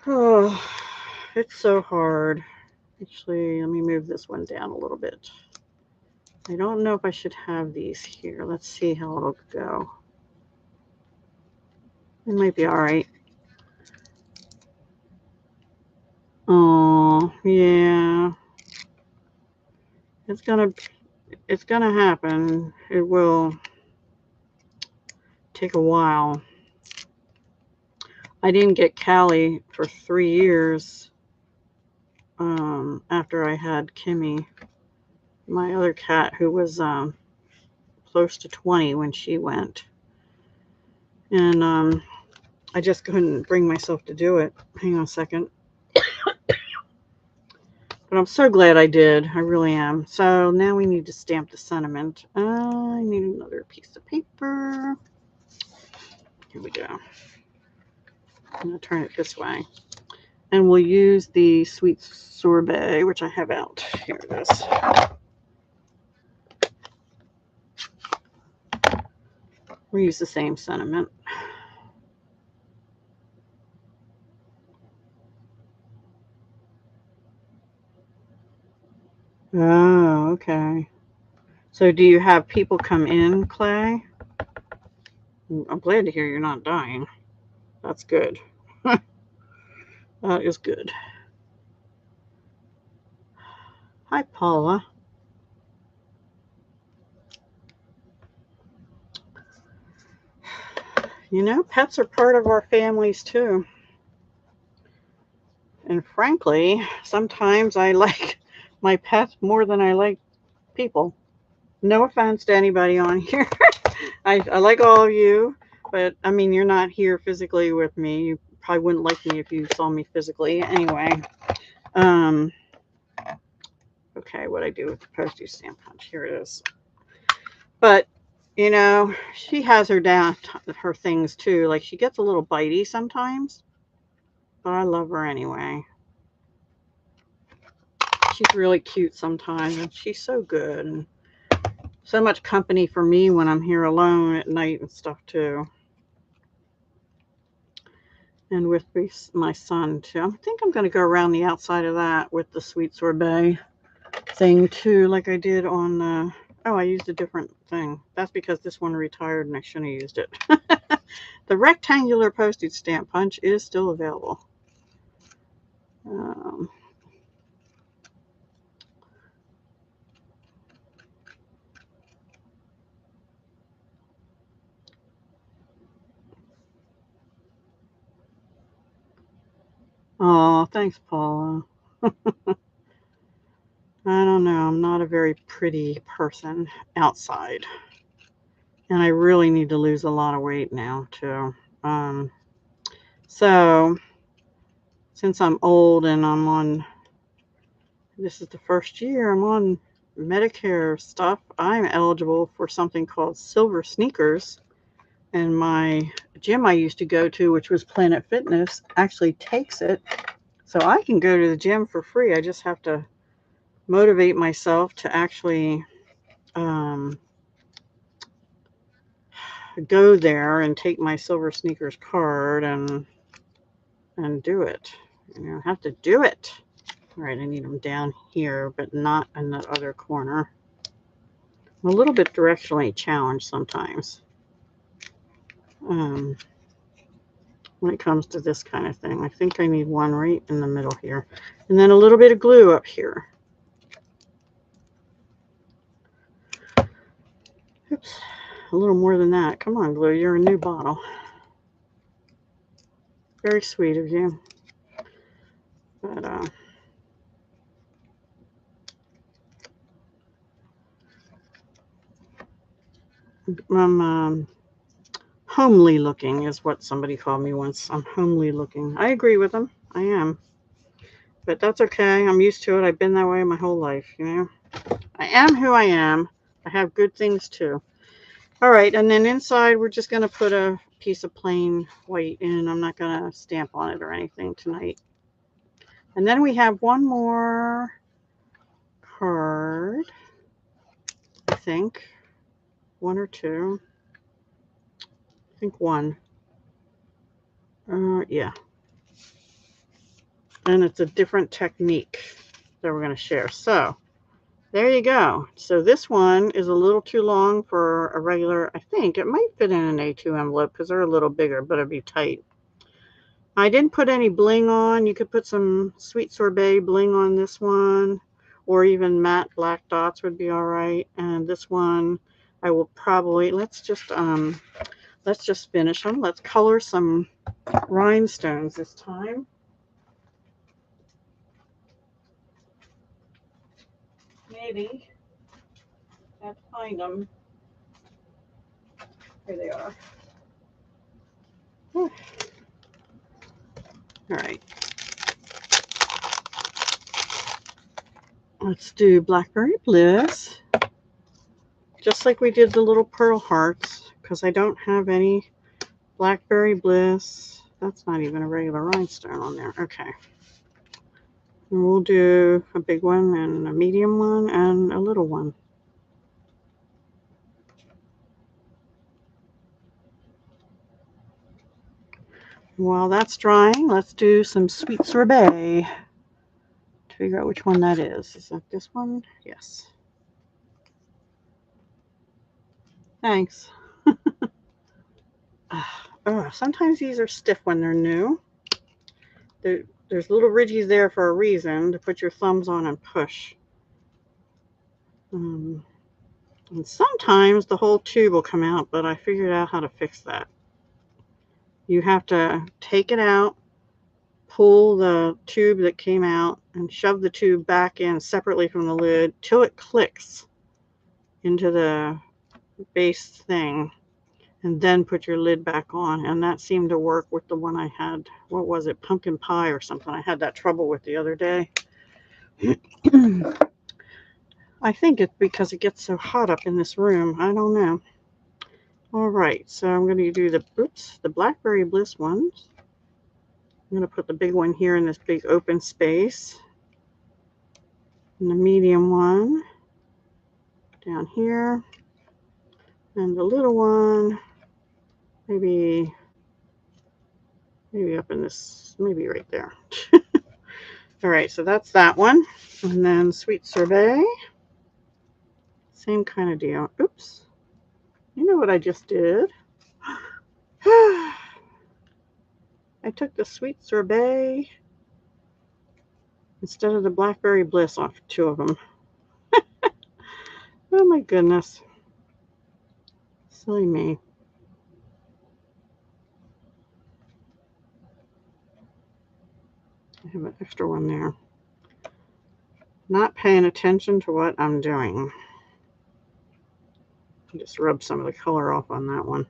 Oh, it's so hard. Actually, let me move this one down a little bit. I don't know if I should have these here. Let's see how it'll go. It might be all right. Oh, yeah. It's gonna happen. It will take a while. I didn't get Callie for 3 years after I had Kimmy, my other cat, who was close to 20 when she went. And I just couldn't bring myself to do it. Hang on a second. But I'm so glad I did. I really am. So now we need to stamp the sentiment. I need another piece of paper. Here we go. I'm going to turn it this way. And we'll use the Sweet Sorbet, which I have out. Here it is. We use the same sentiment. Oh, okay. So do you have people come in, Clay? I'm glad to hear you're not dying. That's good. That is good. Hi, Paula. You know, pets are part of our families too. And frankly, sometimes I like my pets more than I like people. No offense to anybody on here. I like all of you, but I mean, you're not here physically with me. You probably wouldn't like me if you saw me physically. Anyway, okay, what I do with the postage stamp punch. Here it is. But, you know, she has her things too. Like she gets a little bitey sometimes, but I love her anyway. She's really cute sometimes, and she's so good. And so much company for me when I'm here alone at night and stuff too. And with my son too. I think I'm going to go around the outside of that with the sweet sorbet thing too, like I did on the... Oh, I used a different thing. That's because this one retired and I shouldn't have used it. The rectangular postage stamp punch is still available. Oh, thanks, Paula. I don't know. I'm not a very pretty person outside. And I really need to lose a lot of weight now, too. So, since I'm old and I'm on... This is the first year I'm on Medicare stuff, I'm eligible for something called Silver Sneakers. And my gym I used to go to, which was Planet Fitness, actually takes it. So I can go to the gym for free. I just have to motivate myself to actually go there and take my Silver Sneakers card and do it. You know, I have to do it. All right, I need them down here, but not in the other corner. I'm a little bit directionally challenged sometimes when it comes to this kind of thing. I think I need one right in the middle here. And then a little bit of glue up here. Oops, a little more than that. Come on, glue, you're a new bottle. Very sweet of you. But, I'm homely looking is what somebody called me once. I'm homely looking. I agree with them. I am. But that's okay. I'm used to it. I've been that way my whole life, you know. I am who I am. I have good things too. All right, and then inside we're just going to put a piece of plain white in. I'm not going to stamp on it or anything tonight. And then we have one more card, I think. One or two. I think one. Yeah. And it's a different technique that we're going to share. So there you go. So this one is a little too long for a regular. I think it might fit in an A2 envelope because they're a little bigger, but it'd be tight. I didn't put any bling on. You could put some sweet sorbet bling on this one, or even matte black dots would be all right. And this one, I will probably, let's just finish them. Let's color some rhinestones this time. Maybe. I have to find them. Here they are. All right. Let's do Blackberry Bliss. Just like we did the little pearl hearts, because I don't have any Blackberry Bliss. That's not even a regular rhinestone on there. Okay. And we'll do a big one and a medium one and a little one. While that's drying, let's do some sweet sorbet to figure out which one that is. Is that this one? Yes. Thanks. Sometimes these are stiff when they're new. There's little ridges there for a reason to put your thumbs on and push. And sometimes the whole tube will come out, but I figured out how to fix that. You have to take it out, pull the tube that came out, and shove the tube back in separately from the lid till it clicks into the base thing, and then put your lid back on. And that seemed to work with the one I had. What was it? Pumpkin pie or something. I had that trouble with the other day. I think it's because it gets so hot up in this room. I don't know. All right, so I'm going to do the Blackberry Bliss ones. I'm going to put the big one here in this big open space. And the medium one down here. And the little one, maybe up in this, maybe right there. All right, so that's that one. And then sweet sorbet. Same kind of deal. Oops. You know what I just did? I took the sweet sorbet instead of the Blackberry Bliss off two of them. Oh my goodness. Silly me. I have an extra one there. Not paying attention to what I'm doing. Just rub some of the color off on that one.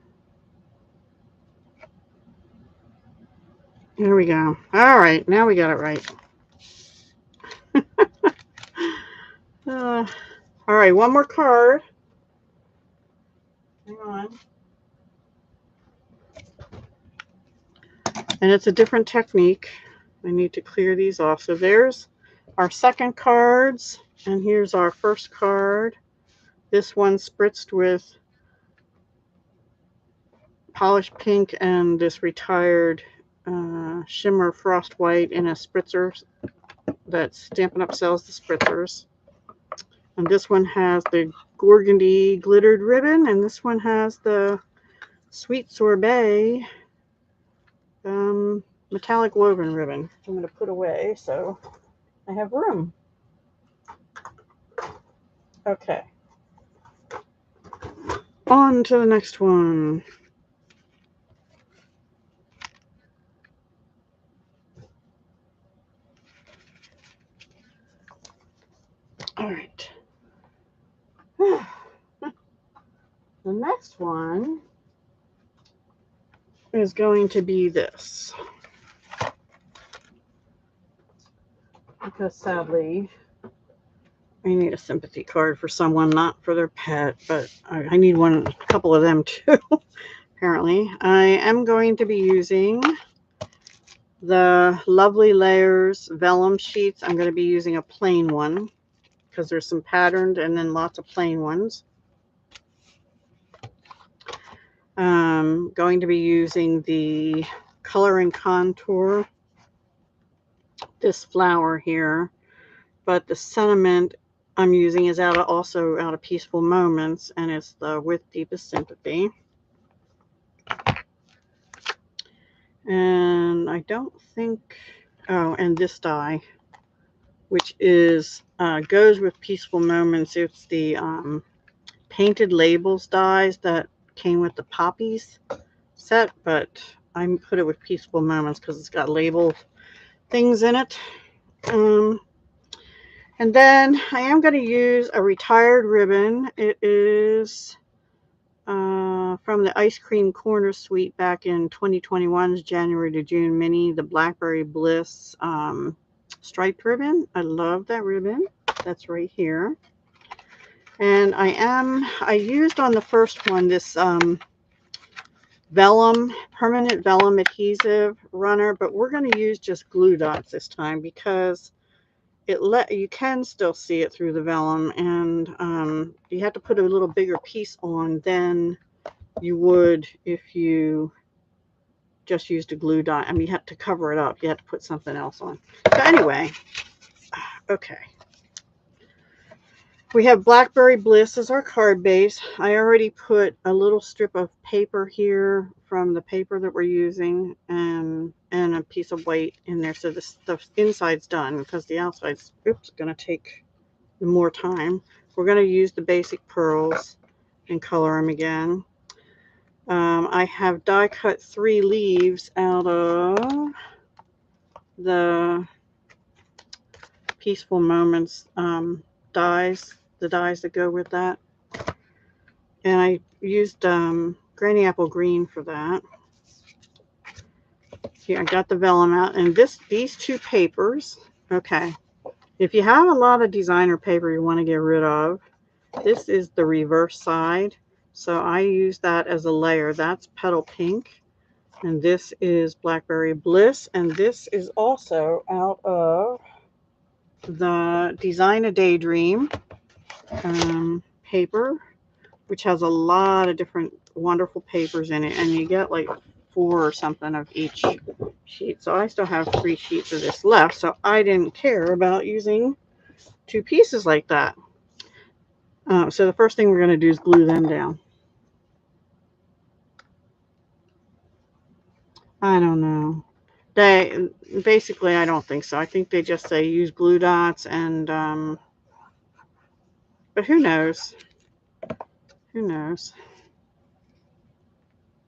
There we go. All right, now we got it right. All right, one more card. Hang on. And it's a different technique. I need to clear these off. So there's our second cards, and here's our first card. This one spritzed with polished pink and this retired shimmer frost white in a spritzer that Stampin' Up sells the spritzers. And this one has the burgundy glittered ribbon, and this one has the sweet sorbet metallic woven ribbon. I'm going to put away so I have room. Okay. On to the next one. All right. The next one is going to be this. Because sadly, I need a sympathy card for someone, not for their pet, but I need one, a couple of them too, apparently. I am going to be using the Lovely Layers vellum sheets. I'm going to be using a plain one because there's some patterned and then lots of plain ones. Going to be using the Color and Contour, this flower here, but the sentiment I'm using is also out of Peaceful Moments, and it's the With Deepest Sympathy. And I don't think, oh, and this die, which is goes with Peaceful Moments. It's the Painted Labels dies that came with the Poppies set, but I put it with Peaceful Moments because it's got label things in it. And then I am going to use a retired ribbon. It is from the Ice Cream Corner Suite back in 2021's January to June mini, the Blackberry Bliss striped ribbon. I love that ribbon. That's right here. And I used on the first one this vellum, permanent vellum adhesive runner, but we're going to use just glue dots this time because you can still see it through the vellum, and you have to put a little bigger piece on than you would if you just used a glue dot. I mean, you have to cover it up. You have to put something else on. So anyway, okay. We have Blackberry Bliss as our card base. I already put a little strip of paper here from the paper that we're using and a piece of white in there. So the inside's done because the outside's, going to take more time. We're going to use the basic pearls and color them again. I have die cut 3 leaves out of the Peaceful Moments dies, the dies that go with that. And I used Granny Apple Green for that. Here, I got the vellum out. And these 2 papers, okay. If you have a lot of designer paper you want to get rid of, this is the reverse side. So I use that as a layer. That's Petal Pink. And this is Blackberry Bliss. And this is also out of the Design a Daydream paper, which has a lot of different wonderful papers in it. And you get like 4 or something of each sheet. So I still have 3 sheets of this left. So I didn't care about using 2 pieces like that. So the first thing we're going to do is glue them down. I don't know. They basically, I don't think so. I think they just say use glue dots and but who knows? Who knows?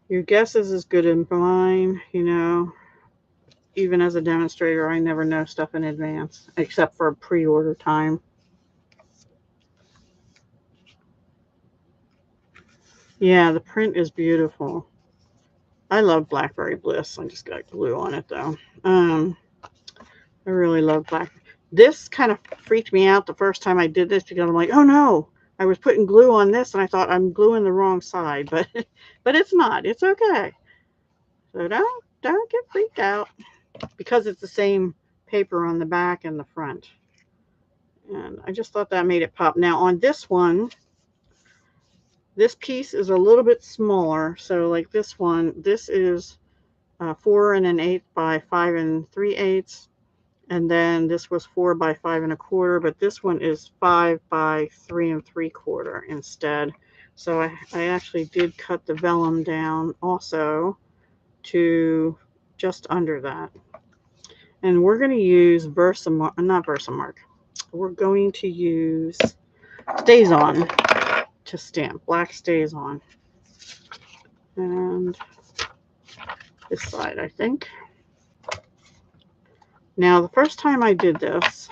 Your guess is as good as mine, you know. Even as a demonstrator, I never know stuff in advance except for pre-order time. Yeah, the print is beautiful. I love Blackberry Bliss. I just got glue on it though. I really love black. This kind of freaked me out the first time I did this because I'm like, oh no, I was putting glue on this and I thought I'm gluing the wrong side, but it's not. It's okay. So don't get freaked out because it's the same paper on the back and the front. And I just thought that made it pop. Now on this one, this piece is a little bit smaller. So like this one, this is 4 1/8 by 5 3/8. And then this was 4 by 5 1/4, but this one is 5 by 3 3/4 instead. So I actually did cut the vellum down also to just under that. And we're going to use not Versamark. We're going to use StazOn to stamp, black StazOn. And this side, I think. Now, the first time I did this,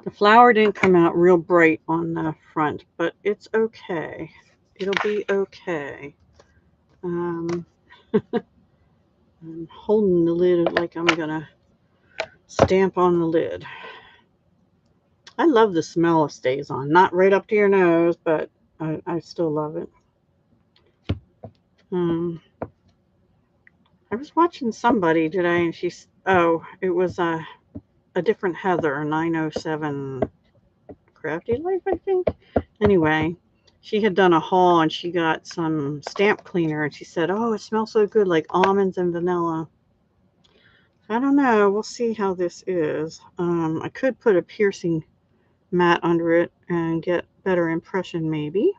the flower didn't come out real bright on the front, but it's okay. It'll be okay. I'm holding the lid like I'm going to stamp on the lid. I love the smell of StazOn. Not right up to your nose, but I still love it. I was watching somebody today, and it was a different Heather, 907 Crafty Life, I think. Anyway, she had done a haul, and she got some stamp cleaner, and she said, oh, it smells so good, like almonds and vanilla. I don't know. We'll see how this is. I could put a piercing mat under it and get better impression, maybe.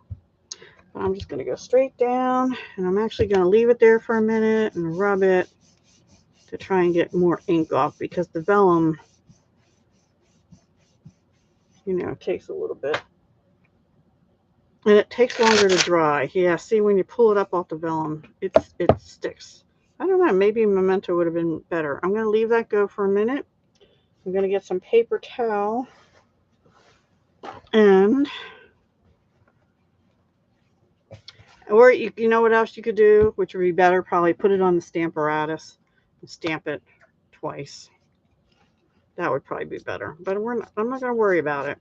But I'm just going to go straight down, and I'm actually going to leave it there for a minute and rub it to try and get more ink off, because the vellum, you know, takes a little bit. And it takes longer to dry. Yeah, see, when you pull it up off the vellum, it sticks. I don't know, maybe Memento would have been better. I'm going to leave that go for a minute. I'm going to get some paper towel. Or you know what else you could do, which would be better? Probably put it on the Stamparatus and stamp it twice. That would probably be better. But I'm not going to worry about it.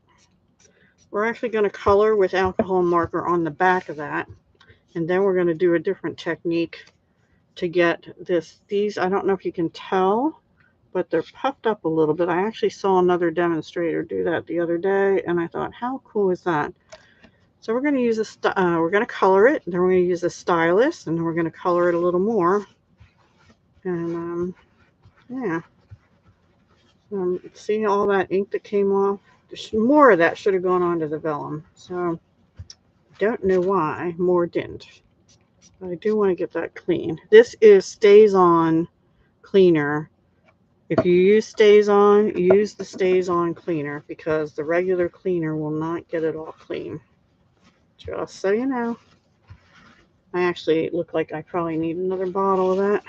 We're actually going to color with alcohol marker on the back of that. And then we're going to do a different technique to get these. I don't know if you can tell, but they're puffed up a little bit. I actually saw another demonstrator do that the other day, and I thought, how cool is that? So we're going to use we're going to color it, then we're going to use a stylus, and then we're going to color it a little more. And yeah, see all that ink that came off? More of that should have gone onto the vellum. So don't know why more didn't. But I do want to get that clean. This is Stays On cleaner. If you use Stays On, use the Stays On cleaner because the regular cleaner will not get it all clean. Just so you know. I actually look like I probably need another bottle of that.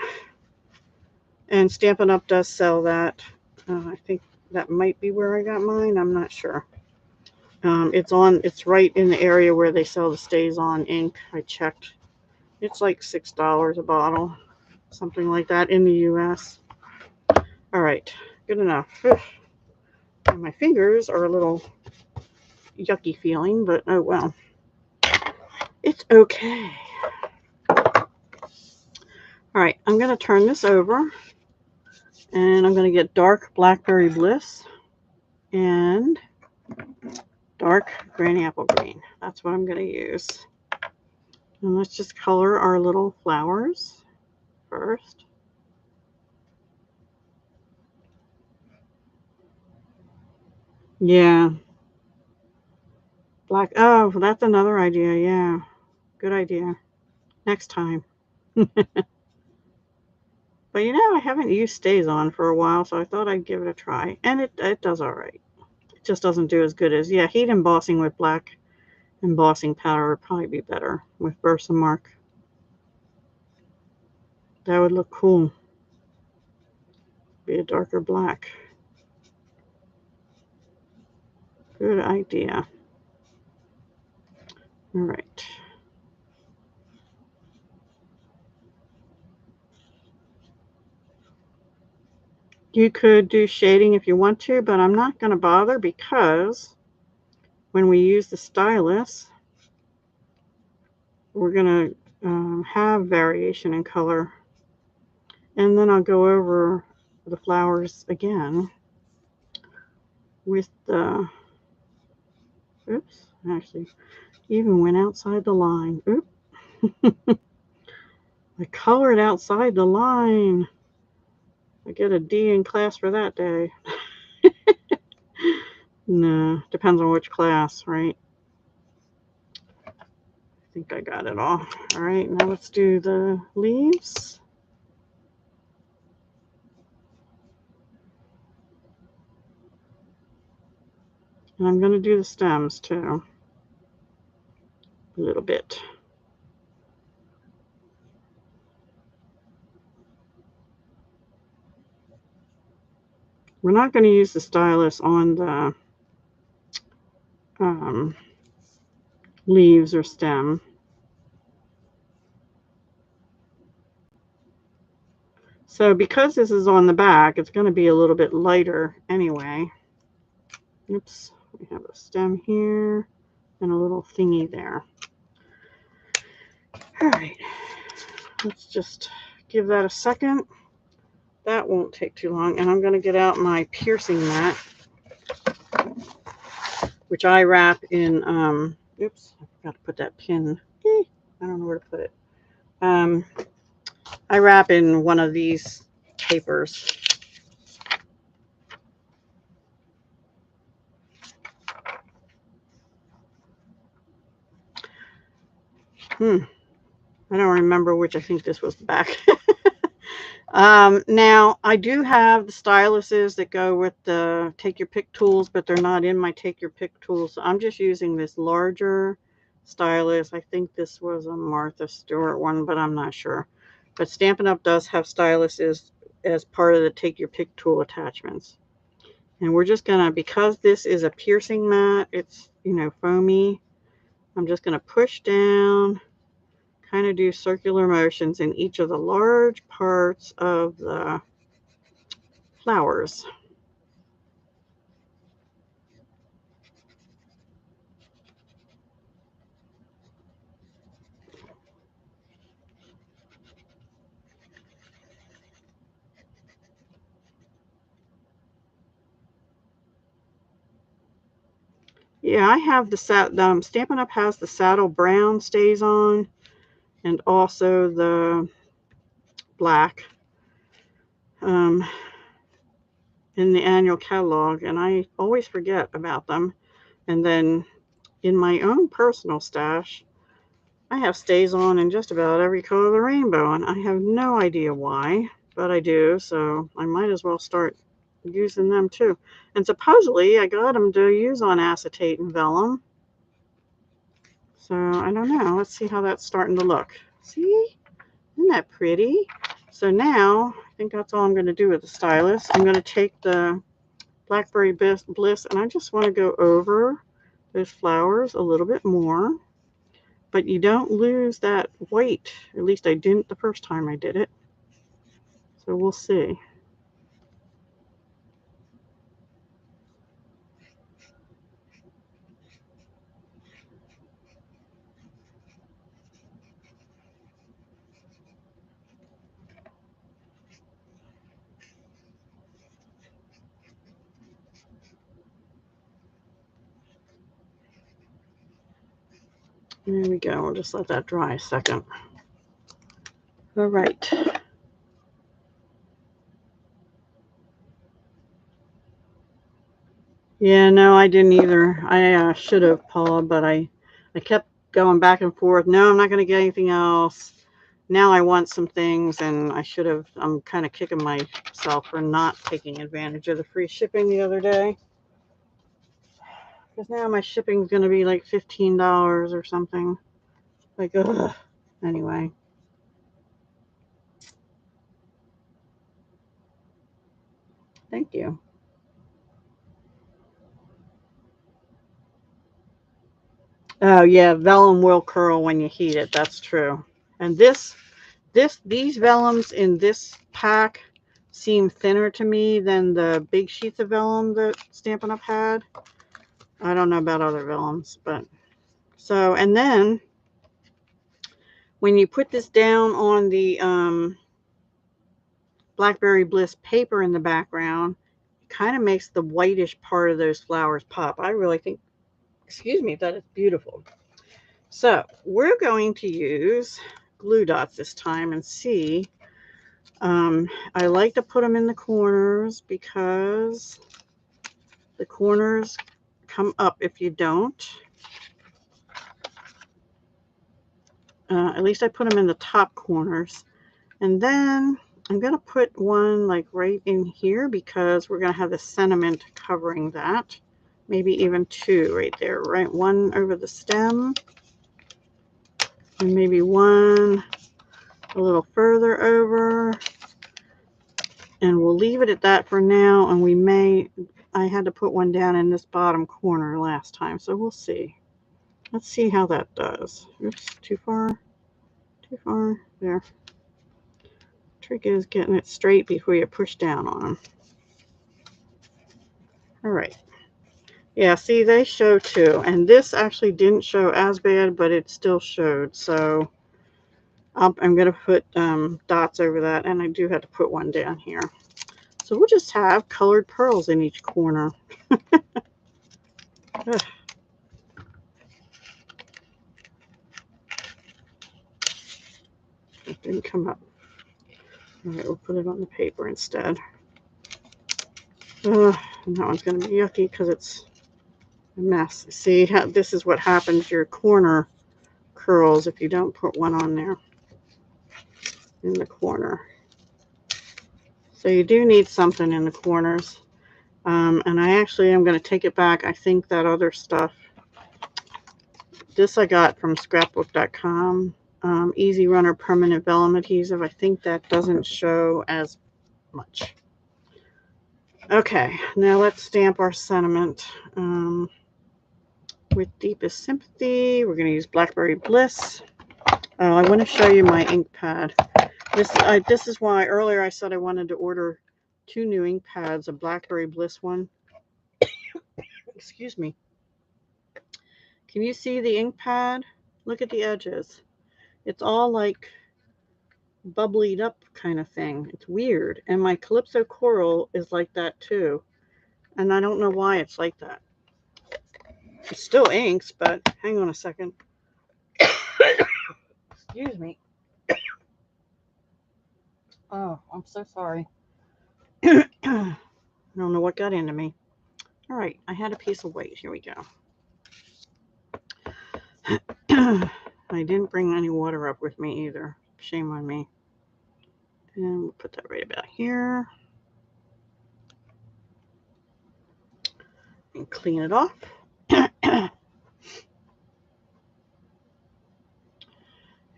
And Stampin' Up! Does sell that. I think that might be where I got mine. I'm not sure. It's right in the area where they sell the Stays On ink. I checked. It's like $6 a bottle. Something like that in the US. All right. Good enough. And my fingers are a little yucky feeling, but oh well. It's okay. All right, I'm going to turn this over, and I'm going to get dark Blackberry Bliss and dark Granny Apple Green. That's what I'm going to use. And let's just color our little flowers first. Yeah. Black. Oh, that's another idea. Yeah. Good idea. Next time. But you know, I haven't used Stays On for a while, so I thought I'd give it a try. And it does all right. It just doesn't do as good as, yeah, heat embossing with black embossing powder would probably be better with Versamark. That would look cool. Be a darker black. Good idea. All right. You could do shading if you want to, but I'm not going to bother because when we use the stylus, we're going to have variation in color. And then I'll go over the flowers again with the, oops, actually even went outside the line. Oop. I colored outside the line. I get a D in class for that day. No, depends on which class, right? I think I got it all. All right, now let's do the leaves. And I'm going to do the stems too. A little bit. We're not going to use the stylus on the leaves or stem. So because this is on the back, it's going to be a little bit lighter anyway. Oops, we have a stem here and a little thingy there. All right, let's just give that a second. That won't take too long. And I'm going to get out my piercing mat, which I wrap in, oops, I forgot to put that pin. I don't know where to put it. I wrap in one of these papers. I don't remember which. I think this was the back. Now, I do have the styluses that go with the Take Your Pick tools, but they're not in my Take Your Pick tools. So I'm just using this larger stylus. I think this was a Martha Stewart one, but I'm not sure. But Stampin' Up! Does have styluses as part of the Take Your Pick tool attachments. And we're just going to, because this is a piercing mat, it's, you know, foamy, I'm just going to push down, kind of do circular motions in each of the large parts of the flowers. Yeah, I have the Stampin' Up! Has the saddle brown stays on and also the black um, in the annual catalog, and I always forget about them. And then in my own personal stash, I have stays on in just about every color of the rainbow, and I have no idea why, but I do, so I might as well start using them too. And supposedly I got them to use on acetate and vellum, so I don't know. Let's see how that's starting to look. See? Isn't that pretty? So now, I think that's all I'm going to do with the stylus. I'm going to take the Blackberry Bliss, and I just want to go over those flowers a little bit more. But you don't lose that white. At least I didn't the first time I did it. So we'll see. There we go. We'll just let that dry a second. All right. Yeah, no, I didn't either. I should have, Paula, but I kept going back and forth. No, I'm not going to get anything else. Now I want some things, and I should have. I'm kind of kicking myself for not taking advantage of the free shipping the other day. Because now my shipping's going to be like $15 or something. Like, ugh. Anyway. Thank you. Oh yeah, vellum will curl when you heat it. That's true. And these vellums in this pack seem thinner to me than the big sheets of vellum that Stampin' Up! Had. I don't know about other vellums, but so, and then when you put this down on the Blackberry Bliss paper in the background, it kind of makes the whitish part of those flowers pop. I really think, excuse me, that is beautiful. So we're going to use glue dots this time and see. I like to put them in the corners because the corners come up if you don't. At least I put them in the top corners. And then I'm going to put one like right in here because we're going to have the sentiment covering that. Maybe even two right there, right? One over the stem and maybe one a little further over. And we'll leave it at that for now. And we may, I had to put one down in this bottom corner last time, so we'll see. Let's see how that does. Oops, too far. Too far. There. Trick is getting it straight before you push down on them. All right. Yeah, see, they show too. And this actually didn't show as bad, but it still showed. So I'm going to put dots over that, and I do have to put one down here. So we'll just have colored pearls in each corner. It didn't come up. All right, we'll put it on the paper instead. And that one's going to be yucky because it's a mess. See, this is what happens. Your corner curls if you don't put one on there in the corner. So you do need something in the corners. And I actually am going to take it back. I think that other stuff, this I got from scrapbook.com. Easy Runner Permanent Vellum Adhesive. I think that doesn't show as much. Okay, now let's stamp our sentiment. With Deepest Sympathy, we're going to use Blackberry Bliss. I want to show you my ink pad. This is why earlier I said I wanted to order 2 new ink pads, a Blackberry Bliss one. Excuse me. Can you see the ink pad? Look at the edges. It's all like bubblied up kind of thing. It's weird. And my Calypso Coral is like that too. And I don't know why it's like that. It's still inks, but hang on a second. Excuse me. Oh, I'm so sorry. I don't know what got into me. All right, I had a piece of white. Here we go. I didn't bring any water up with me either. Shame on me. And we'll put that right about here. And clean it off.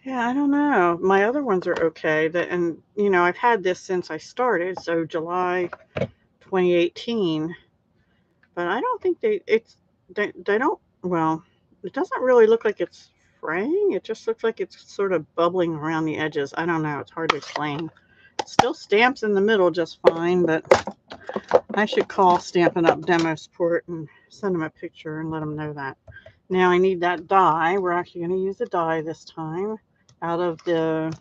Yeah, I don't know. My other ones are okay. And you know, I've had this since I started, so July 2018. But I don't think they don't, well, it doesn't really look like it's fraying. It just looks like it's sort of bubbling around the edges. I don't know. It's hard to explain. It still stamps in the middle just fine, but I should call Stampin' Up! Demo Support and send them a picture and let them know that. Now I need that die. We're actually going to use the die this time out of the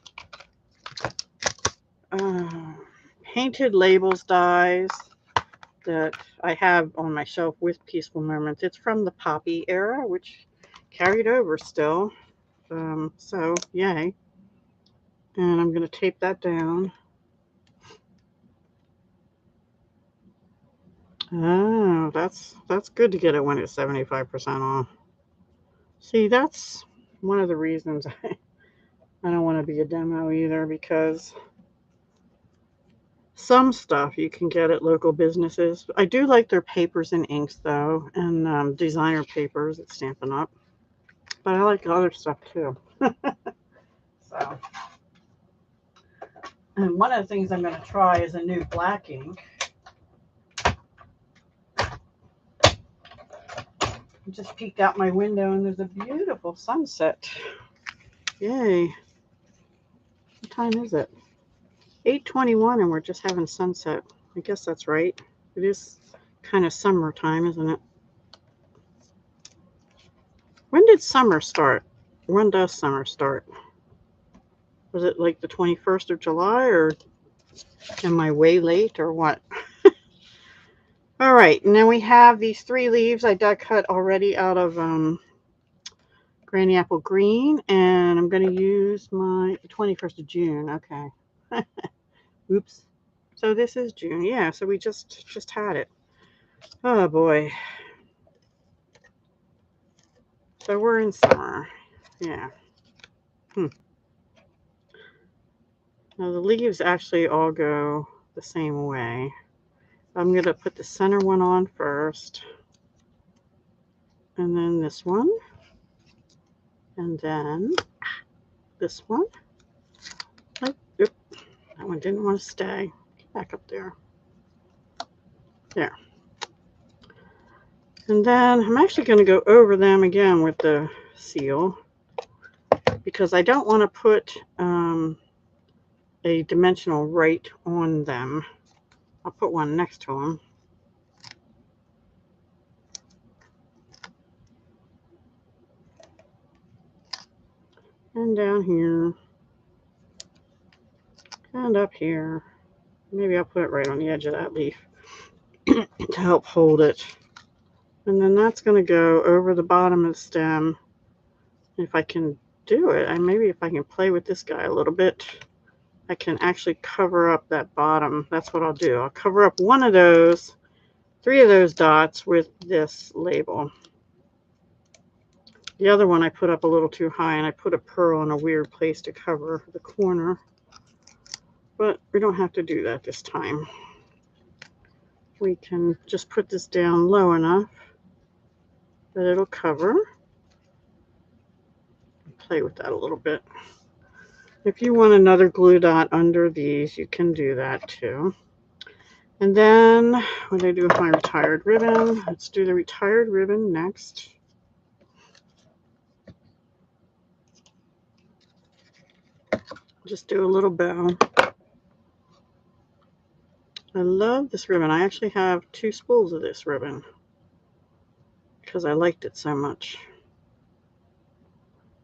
Painted Labels dies that I have on my shelf with Peaceful Moments. It's from the Poppy era, which carried over still. So, yay. And I'm going to tape that down. Oh, that's good to get it when it's 75% off. See, that's one of the reasons I don't want to be a demo either, because some stuff you can get at local businesses. I do like their papers and inks, though, and designer papers at Stampin' Up! But I like other stuff, too. So, and one of the things I'm going to try is a new black ink. I just peeked out my window and there's a beautiful sunset. Yay. What time is it? 8:21 and we're just having sunset. I guess that's right. It is kind of summertime, isn't it? When did summer start? When does summer start? Was it like the 21st of July, or am I way late, or what? All right, and then we have these 3 leaves I die cut already out of Granny Apple Green, and I'm going to use my 21st of June. Okay. Oops. So this is June. Yeah, so we just had it. Oh boy. So we're in summer. Yeah. Now the leaves actually all go the same way. I'm going to put the center one on first. And then this one. And then this one. Oh, oop, that one didn't want to stay. Get back up there. There. And then I'm actually going to go over them again with the seal, because I don't want to put a dimensional right on them. I'll put one next to them. And down here. And up here. Maybe I'll put it right on the edge of that leaf to help hold it. And then that's going to go over the bottom of the stem. If I can do it, and maybe if I can play with this guy a little bit, I can actually cover up that bottom. That's what I'll do. I'll cover up one of those, 3 of those dots with this label. The other one I put up a little too high, and I put a pearl in a weird place to cover the corner. But we don't have to do that this time. We can just put this down low enough that it'll cover. Play with that a little bit. If you want another glue dot under these, you can do that too. And then what do I do with my retired ribbon? Let's do the retired ribbon next. Just do a little bow. I love this ribbon. I actually have 2 spools of this ribbon because I liked it so much.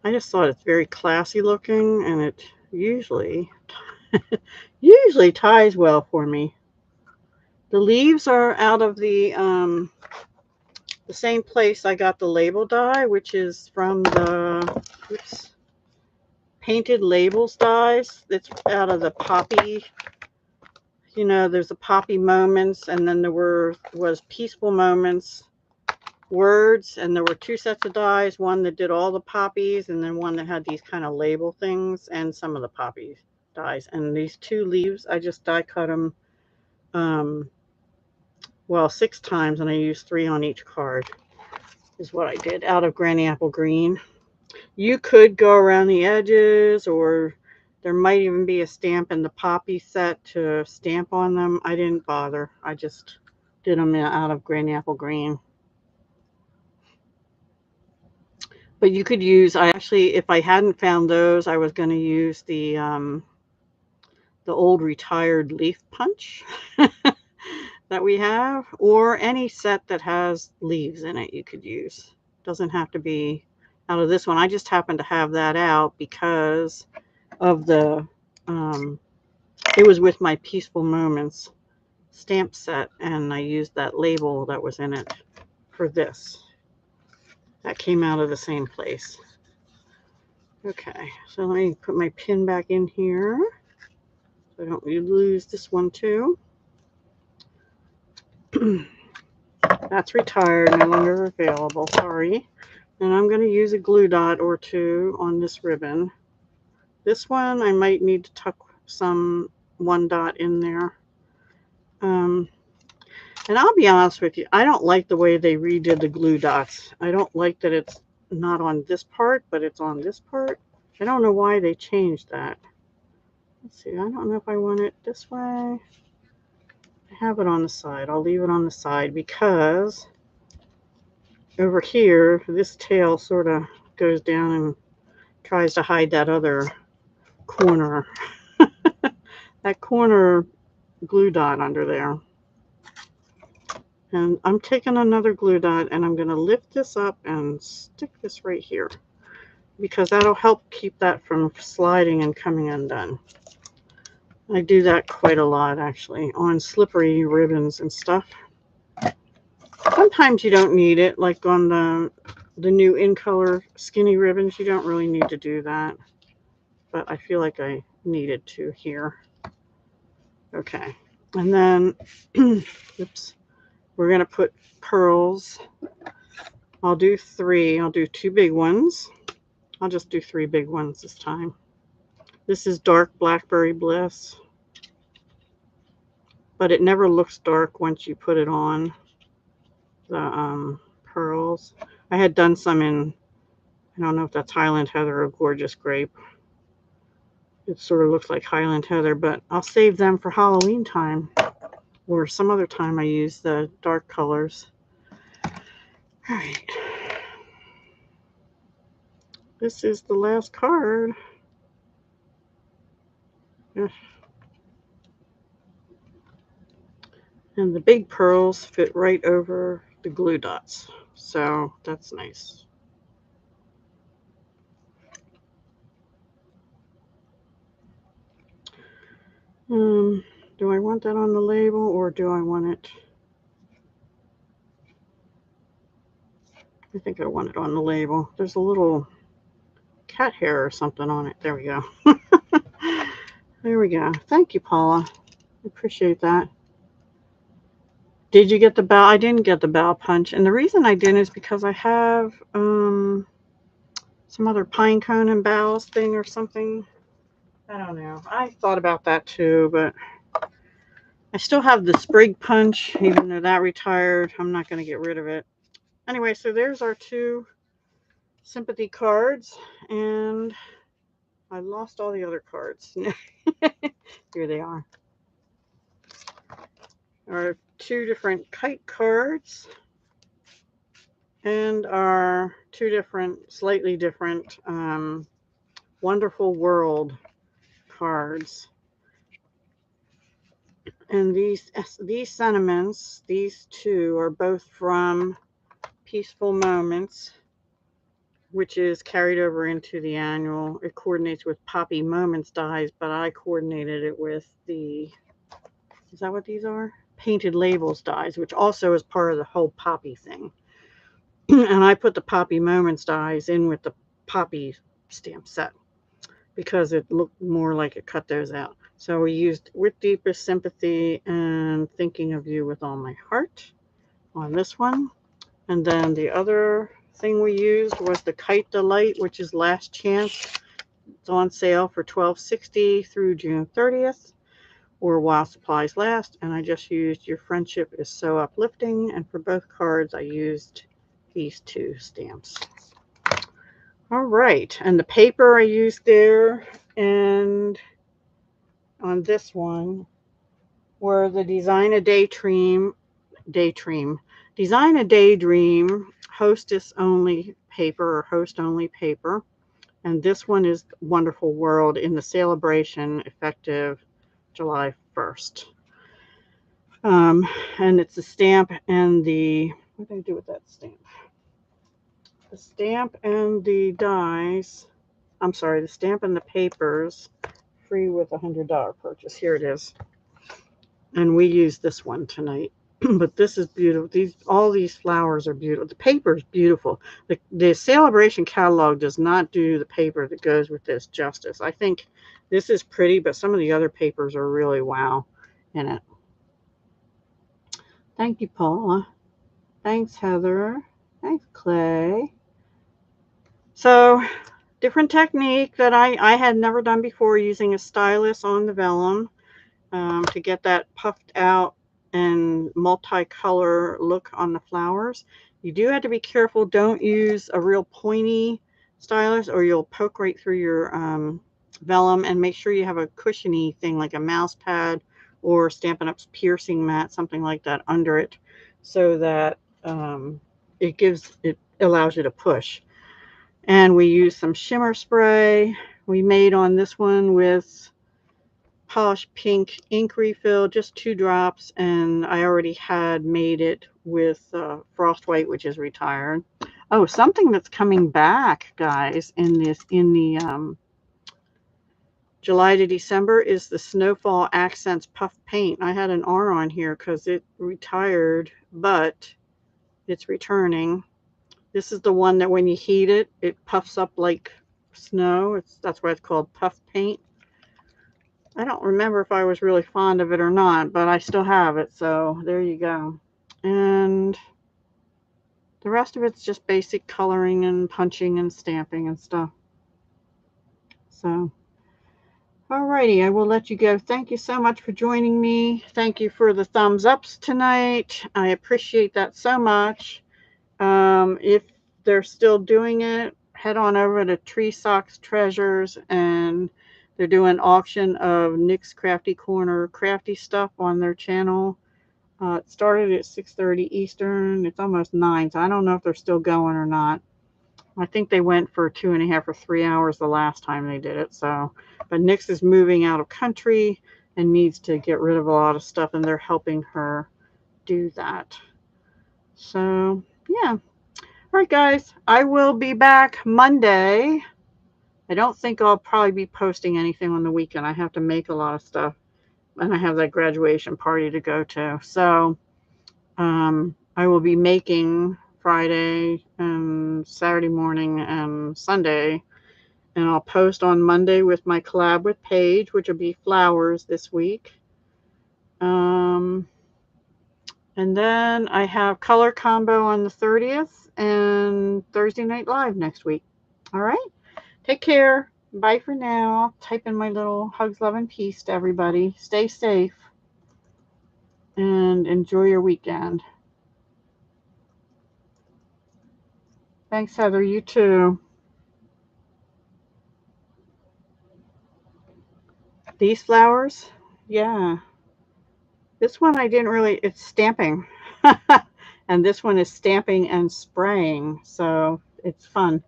I just thought it's very classy looking, and it usually ties well for me. The leaves are out of the the same place I got the label die, which is from the Painted Labels dies. It's out of the Poppy. You know, there's the Poppy Moments, and then there was Peaceful Moments words, and there were 2 sets of dies, one that did all the poppies and then one that had these kind of label things and some of the poppy dies. And these 2 leaves, I just die cut them well 6 times, and I used 3 on each card is what I did out of Granny Apple Green. You could go around the edges, or there might even be a stamp in the poppy set to stamp on them. I didn't bother. I just did them out of Granny Apple Green. But you could use, I actually, if I hadn't found those, I was going to use the old retired leaf punch that we have, or any set that has leaves in it you could use. Doesn't have to be out of this one. I just happen to have that out because of the, it was with my Peaceful Moments stamp set, and I used that label that was in it for this. That came out of the same place. Okay, so let me put my pin back in here so I don't lose this one too. That's retired, no longer available, sorry. And I'm going to use a glue dot or 2 on this ribbon. This one I might need to tuck some 1 dot in there. And I'll be honest with you, I don't like the way they redid the glue dots. I don't like that it's not on this part, but it's on this part. I don't know why they changed that. Let's see, I don't know if I want it this way. I have it on the side. I'll leave it on the side because over here, this tail sort of goes down and tries to hide that other corner. That corner glue dot under there. And I'm taking another glue dot and I'm going to lift this up and stick this right here because that'll help keep that from sliding and coming undone. I do that quite a lot actually on slippery ribbons and stuff. Sometimes you don't need it, like on the new In Color skinny ribbons, you don't really need to do that. But I feel like I needed to here. Okay, and then, oops, we're going to put pearls. I'll do 3. I'll do 2 big ones. I'll just do 3 big ones this time. This is Dark Blackberry Bliss. But it never looks dark once you put it on the pearls. I had done some in, I don't know if that's Highland Heather or Gorgeous Grape. It sort of looks like Highland Heather, but I'll save them for Halloween time or some other time I use the dark colors. All right. This is the last card. And the big pearls fit right over the glue dots. So that's nice. Do I want that on the label or do I want it? I think I want it on the label. There's a little cat hair or something on it. There we go. There we go. Thank you, Paula. I appreciate that. Did you get the bow? I didn't get the bow punch. And the reason I didn't is because I have some other pine cone and boughs thing or something. I don't know. I thought about that too, but I still have the sprig punch, even though that retired. I'm not going to get rid of it. Anyway, so there's our 2 sympathy cards, and I lost all the other cards. Here they are. Our 2 different kite cards and our 2 different, slightly different Wonderful World cards. And these sentiments, these 2 are both from Peaceful Moments, which is carried over into the annual. It coordinates with Poppy Moments dies, but I coordinated it with the, is that what these are? Painted Labels dies, which also is part of the whole Poppy thing. And I put the Poppy Moments dies in with the Poppy stamp set because it looked more like it cut those out. So we used With Deepest Sympathy and Thinking of You with All My Heart on this one. And then the other thing we used was the Kite Delight, which is Last Chance. It's on sale for $12.60 through June 30th, or while supplies last. And I just used Your Friendship is So Uplifting. And for both cards, I used these two stamps. All right. And the paper I used there and on this one were the Design a Daydream Hostess Only paper or Host Only paper. And this one is Wonderful World in the Celebration, effective July 1st. And it's the stamp and the, what did I do with that stamp? The stamp and the dies, I'm sorry, the stamp and the papers, free with a $100 purchase. Here it is. And we used this one tonight. But this is beautiful. All these flowers are beautiful. The paper is beautiful. The Celebration catalog does not do the paper that goes with this justice. I think this is pretty, but some of the other papers are really wow in it. Thank you, Paula. Thanks, Heather. Thanks, Clay. So, different technique that I had never done before, using a stylus on the vellum to get that puffed out and multicolor look on the flowers. You do have to be careful. Don't use a real pointy stylus or you'll poke right through your vellum, and make sure you have a cushiony thing like a mouse pad or Stampin' Up's piercing mat, something like that under it, so that it allows you to push. And we use some shimmer spray. We made on this one with Polished Pink ink refill, just 2 drops, and I already had made it with Frost White, which is retired. Oh, something that's coming back, guys, in the July to December is the Snowfall Accents Puff Paint. I had an R on here because it retired, but it's returning. This is the one that when you heat it, it puffs up like snow. That's why it's called puff paint. I don't remember if I was really fond of it or not, but I still have it, so there you go. And the rest of it's just basic coloring and punching and stamping and stuff. So, alrighty, I will let you go. Thank you so much for joining me. Thank you for the thumbs ups tonight. I appreciate that so much. If they're still doing it, head on over to Tree Socks Treasures, and they're doing an auction of Nick's Crafty Corner crafty stuff on their channel. It started at 6:30 Eastern. It's almost 9, so I don't know if they're still going or not. I think they went for 2.5 or 3 hours the last time they did it. So, but Nick's is moving out of country and needs to get rid of a lot of stuff, and they're helping her do that. So, yeah. All right, guys, I will be back Monday. I don't think I'll probably be posting anything on the weekend. I have to make a lot of stuff, and I have that graduation party to go to. So I will be making Friday and Saturday morning and Sunday, and I'll post on Monday with my collab with Paige, which will be flowers this week. And then I have color combo on the 30th and Thursday Night Live next week. All right. Take care. Bye for now. Type in my little hugs, love, and peace to everybody. Stay safe and enjoy your weekend. Thanks, Heather. You too. These flowers? Yeah. This one I didn't really, it's stamping. And this one is stamping and spraying. So it's fun.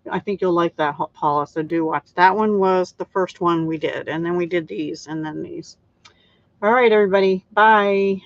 I think you'll like that, Paula. So do watch. That one was the first one we did. And then we did these and then these. All right, everybody. Bye.